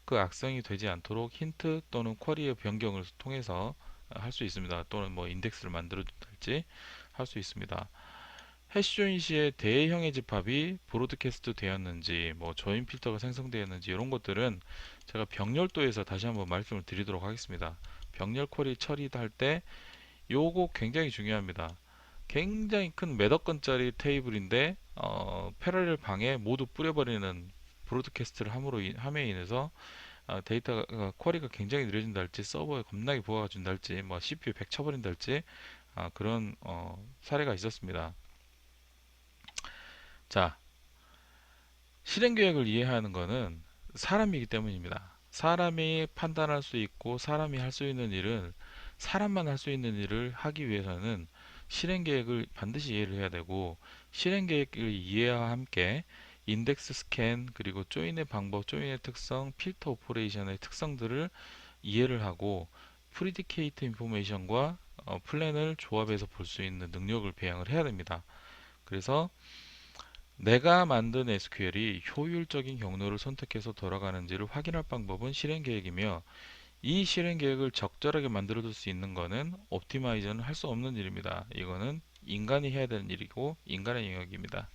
그 악성이 되지 않도록 힌트 또는 쿼리의 변경을 통해서 할 수 있습니다. 또는 뭐 인덱스를 만들어 준달지 할 수 있습니다. 해시 조인 시에 대형의 집합이 브로드캐스트 되었는지, 뭐 조인 필터가 생성되었는지 이런 것들은 제가 병렬도에서 다시 한번 말씀을 드리도록 하겠습니다. 병렬 쿼리 처리할 때 요거 굉장히 중요합니다. 굉장히 큰 몇억 건짜리 테이블인데 패러렐 방에 모두 뿌려버리는 브로드캐스트를 함에 인해서 데이터가 쿼리가 굉장히 느려진다 할지, 서버에 겁나게 부하가 준다 할지, 뭐 CPU 100 쳐버린다 할지, 그런 사례가 있었습니다. 자, 실행 계획을 이해하는 것은 사람이기 때문입니다. 사람이 판단할 수 있고 사람이 할 수 있는 일은, 사람만 할 수 있는 일을 하기 위해서는 실행 계획을 반드시 이해를 해야 되고, 실행 계획을 이해와 함께 인덱스 스캔, 그리고 조인의 방법, 조인의 특성, 필터 오퍼레이션의 특성들을 이해를 하고 프리디케이트 인포메이션과 플랜을 조합해서 볼 수 있는 능력을 배양을 해야 됩니다. 그래서 내가 만든 SQL이 효율적인 경로를 선택해서 돌아가는지를 확인할 방법은 실행 계획이며, 이 실행 계획을 적절하게 만들어둘 수 있는 것은 옵티마이저는 할 수 없는 일입니다. 이거는 인간이 해야 되는 일이고 인간의 영역입니다.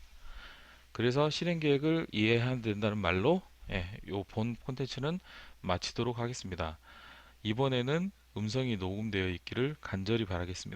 그래서 실행 계획을 이해해야 된다는 말로 요 본 콘텐츠는 마치도록 하겠습니다. 이번에는 음성이 녹음되어 있기를 간절히 바라겠습니다.